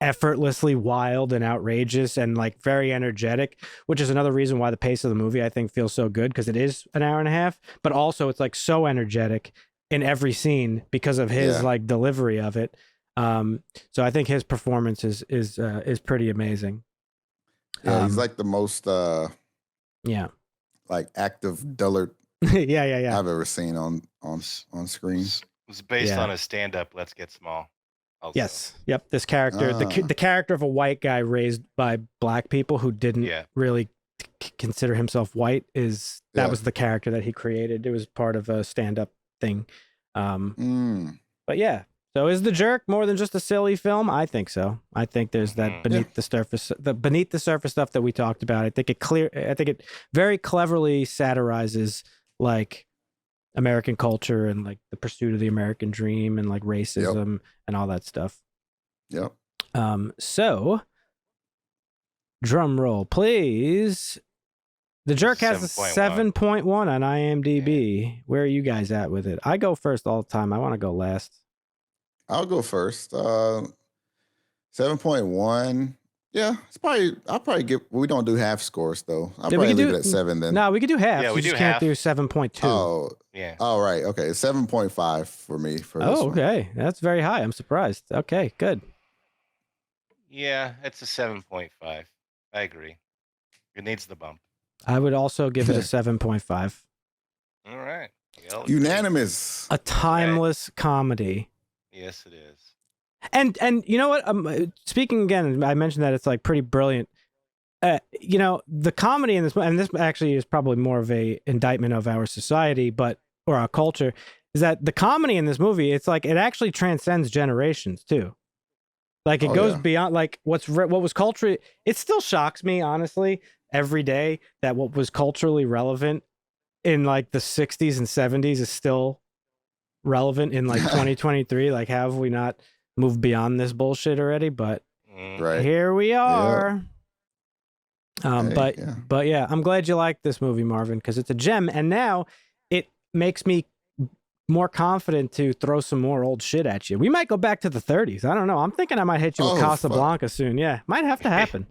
effortlessly wild and outrageous and like very energetic, which is another reason why the pace of the movie I think feels so good, because it is an hour and a half, but also it's like so energetic in every scene because of his like delivery of it. So I think his performance is pretty amazing.
Yeah, he's like the most like active dullard I've ever seen on screen.
It was based on a stand-up Let's Get Small. Also.
Yes. Yep. This character, the character of a white guy raised by black people who didn't really consider himself white, that was the character that he created. It was part of a stand-up thing. But yeah. So is The Jerk more than just a silly film? I think so. I think there's that beneath the surface stuff that we talked about. I think it very cleverly satirizes like American culture and like the pursuit of the American dream and like racism and all that stuff.
Yep.
So drum roll, please. The Jerk has a 7.1 on IMDb. Where are you guys at with it? I go first all the time. I want to go last.
I'll go first. 7.1. Yeah, I'll probably give. We don't do half scores though. I'll probably leave it at 7 then.
No, we could do half.
Yeah, we
just
do
can't
half.
do 7.2.
Oh,
yeah.
Oh, right. Okay, 7.5 for me. For this one.
Okay, that's very high. I'm surprised. Okay, good.
Yeah, it's a 7.5. I agree. It needs the bump.
I would also give it a 7.5.
All right.
Unanimous.
A timeless comedy.
Yes, it is.
And you know what? Speaking again, I mentioned that it's like pretty brilliant. You know, the comedy in this, and this actually is probably more of a indictment of our society, or our culture, is that the comedy in this movie, it's like it actually transcends generations too. Like it goes beyond like what was culturally. It still shocks me, honestly, every day that what was culturally relevant in like the 60s and 70s is still relevant in like 2023. Like, have we not moved beyond this bullshit already? But here we are. But yeah, I'm glad you liked this movie, Marvin, because it's a gem, and now it makes me more confident to throw some more old shit at you. We might go back to the 30s. I don't know. I'm thinking I might hit you with Casablanca soon. Yeah, might have to happen.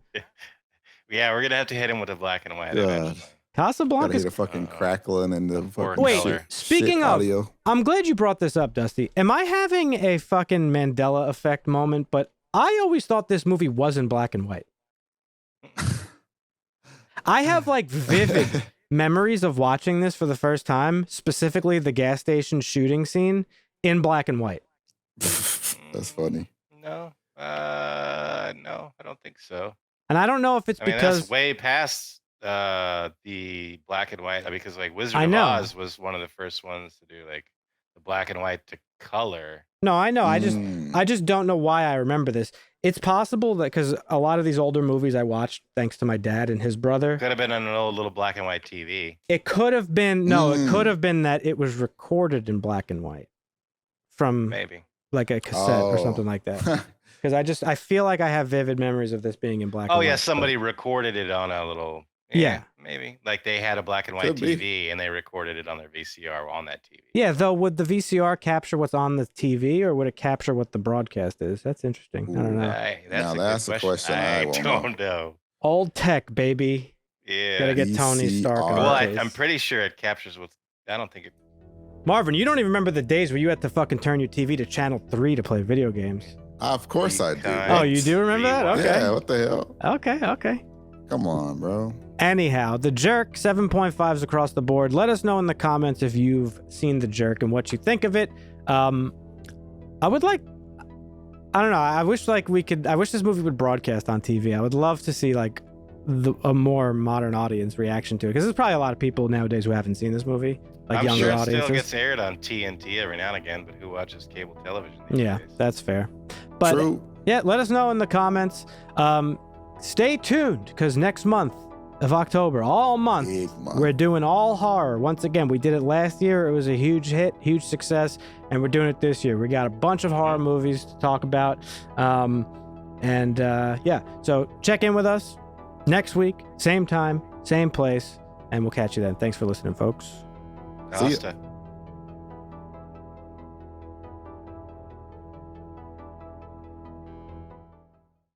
Yeah, we're gonna have to hit him with a black and white. Eventually.
Casablanca's
the fucking crackling and the fucking
wait. Speaking of, audio. I'm glad you brought this up, Dusty. Am I having a fucking Mandela effect moment? But I always thought this movie was in black and white. I have like vivid memories of watching this for the first time, specifically the gas station shooting scene in black and white.
That's funny.
No, I don't think so.
And I don't know if it's because
that's way past the black and white, because like Wizard of Oz was one of the first ones to do like the black and white to color.
No, I know. I just don't know why I remember this. It's possible that because a lot of these older movies I watched thanks to my dad and his brother.
Could have been on an old little black and white TV.
It could have been it could have been that it was recorded in black and white from
maybe
like a cassette or something like that. Because I feel like I have vivid memories of this being in black and white.
Oh yeah, somebody recorded it on a little. Yeah, maybe like they had a black and white TV and they recorded it on their VCR on that TV.
Yeah, though, would the VCR capture what's on the TV or would it capture what the broadcast is? That's interesting. I don't know.
That's a question. I don't know.
Old tech, baby.
Yeah.
Gotta get Tony Stark.
Well, I'm pretty sure it captures what's. I don't think it.
Marvin, you don't even remember the days where you had to fucking turn your TV to channel 3 to play video games.
Of course I do.
Oh, you do remember that? Okay.
Yeah, what the hell?
Okay.
Come on, bro.
Anyhow, The Jerk, 7.5s across the board. Let us know in the comments if you've seen The Jerk and what you think of it. I would like, I don't know. I wish this movie would broadcast on TV. I would love to see like a more modern audience reaction to it, because there's probably a lot of people nowadays who haven't seen this movie. Like younger
sure it
audiences.
Still gets aired on TNT every now and again, but who watches cable television these days?
That's fair. But
True.
Yeah, let us know in the comments. Stay tuned, because next month of October, all month, we're doing all horror. Once again, we did it last year. It was a huge hit, huge success, and we're doing it this year. We got a bunch of horror movies to talk about. So check in with us next week, same time, same place, and we'll catch you then. Thanks for listening, folks.
See ya.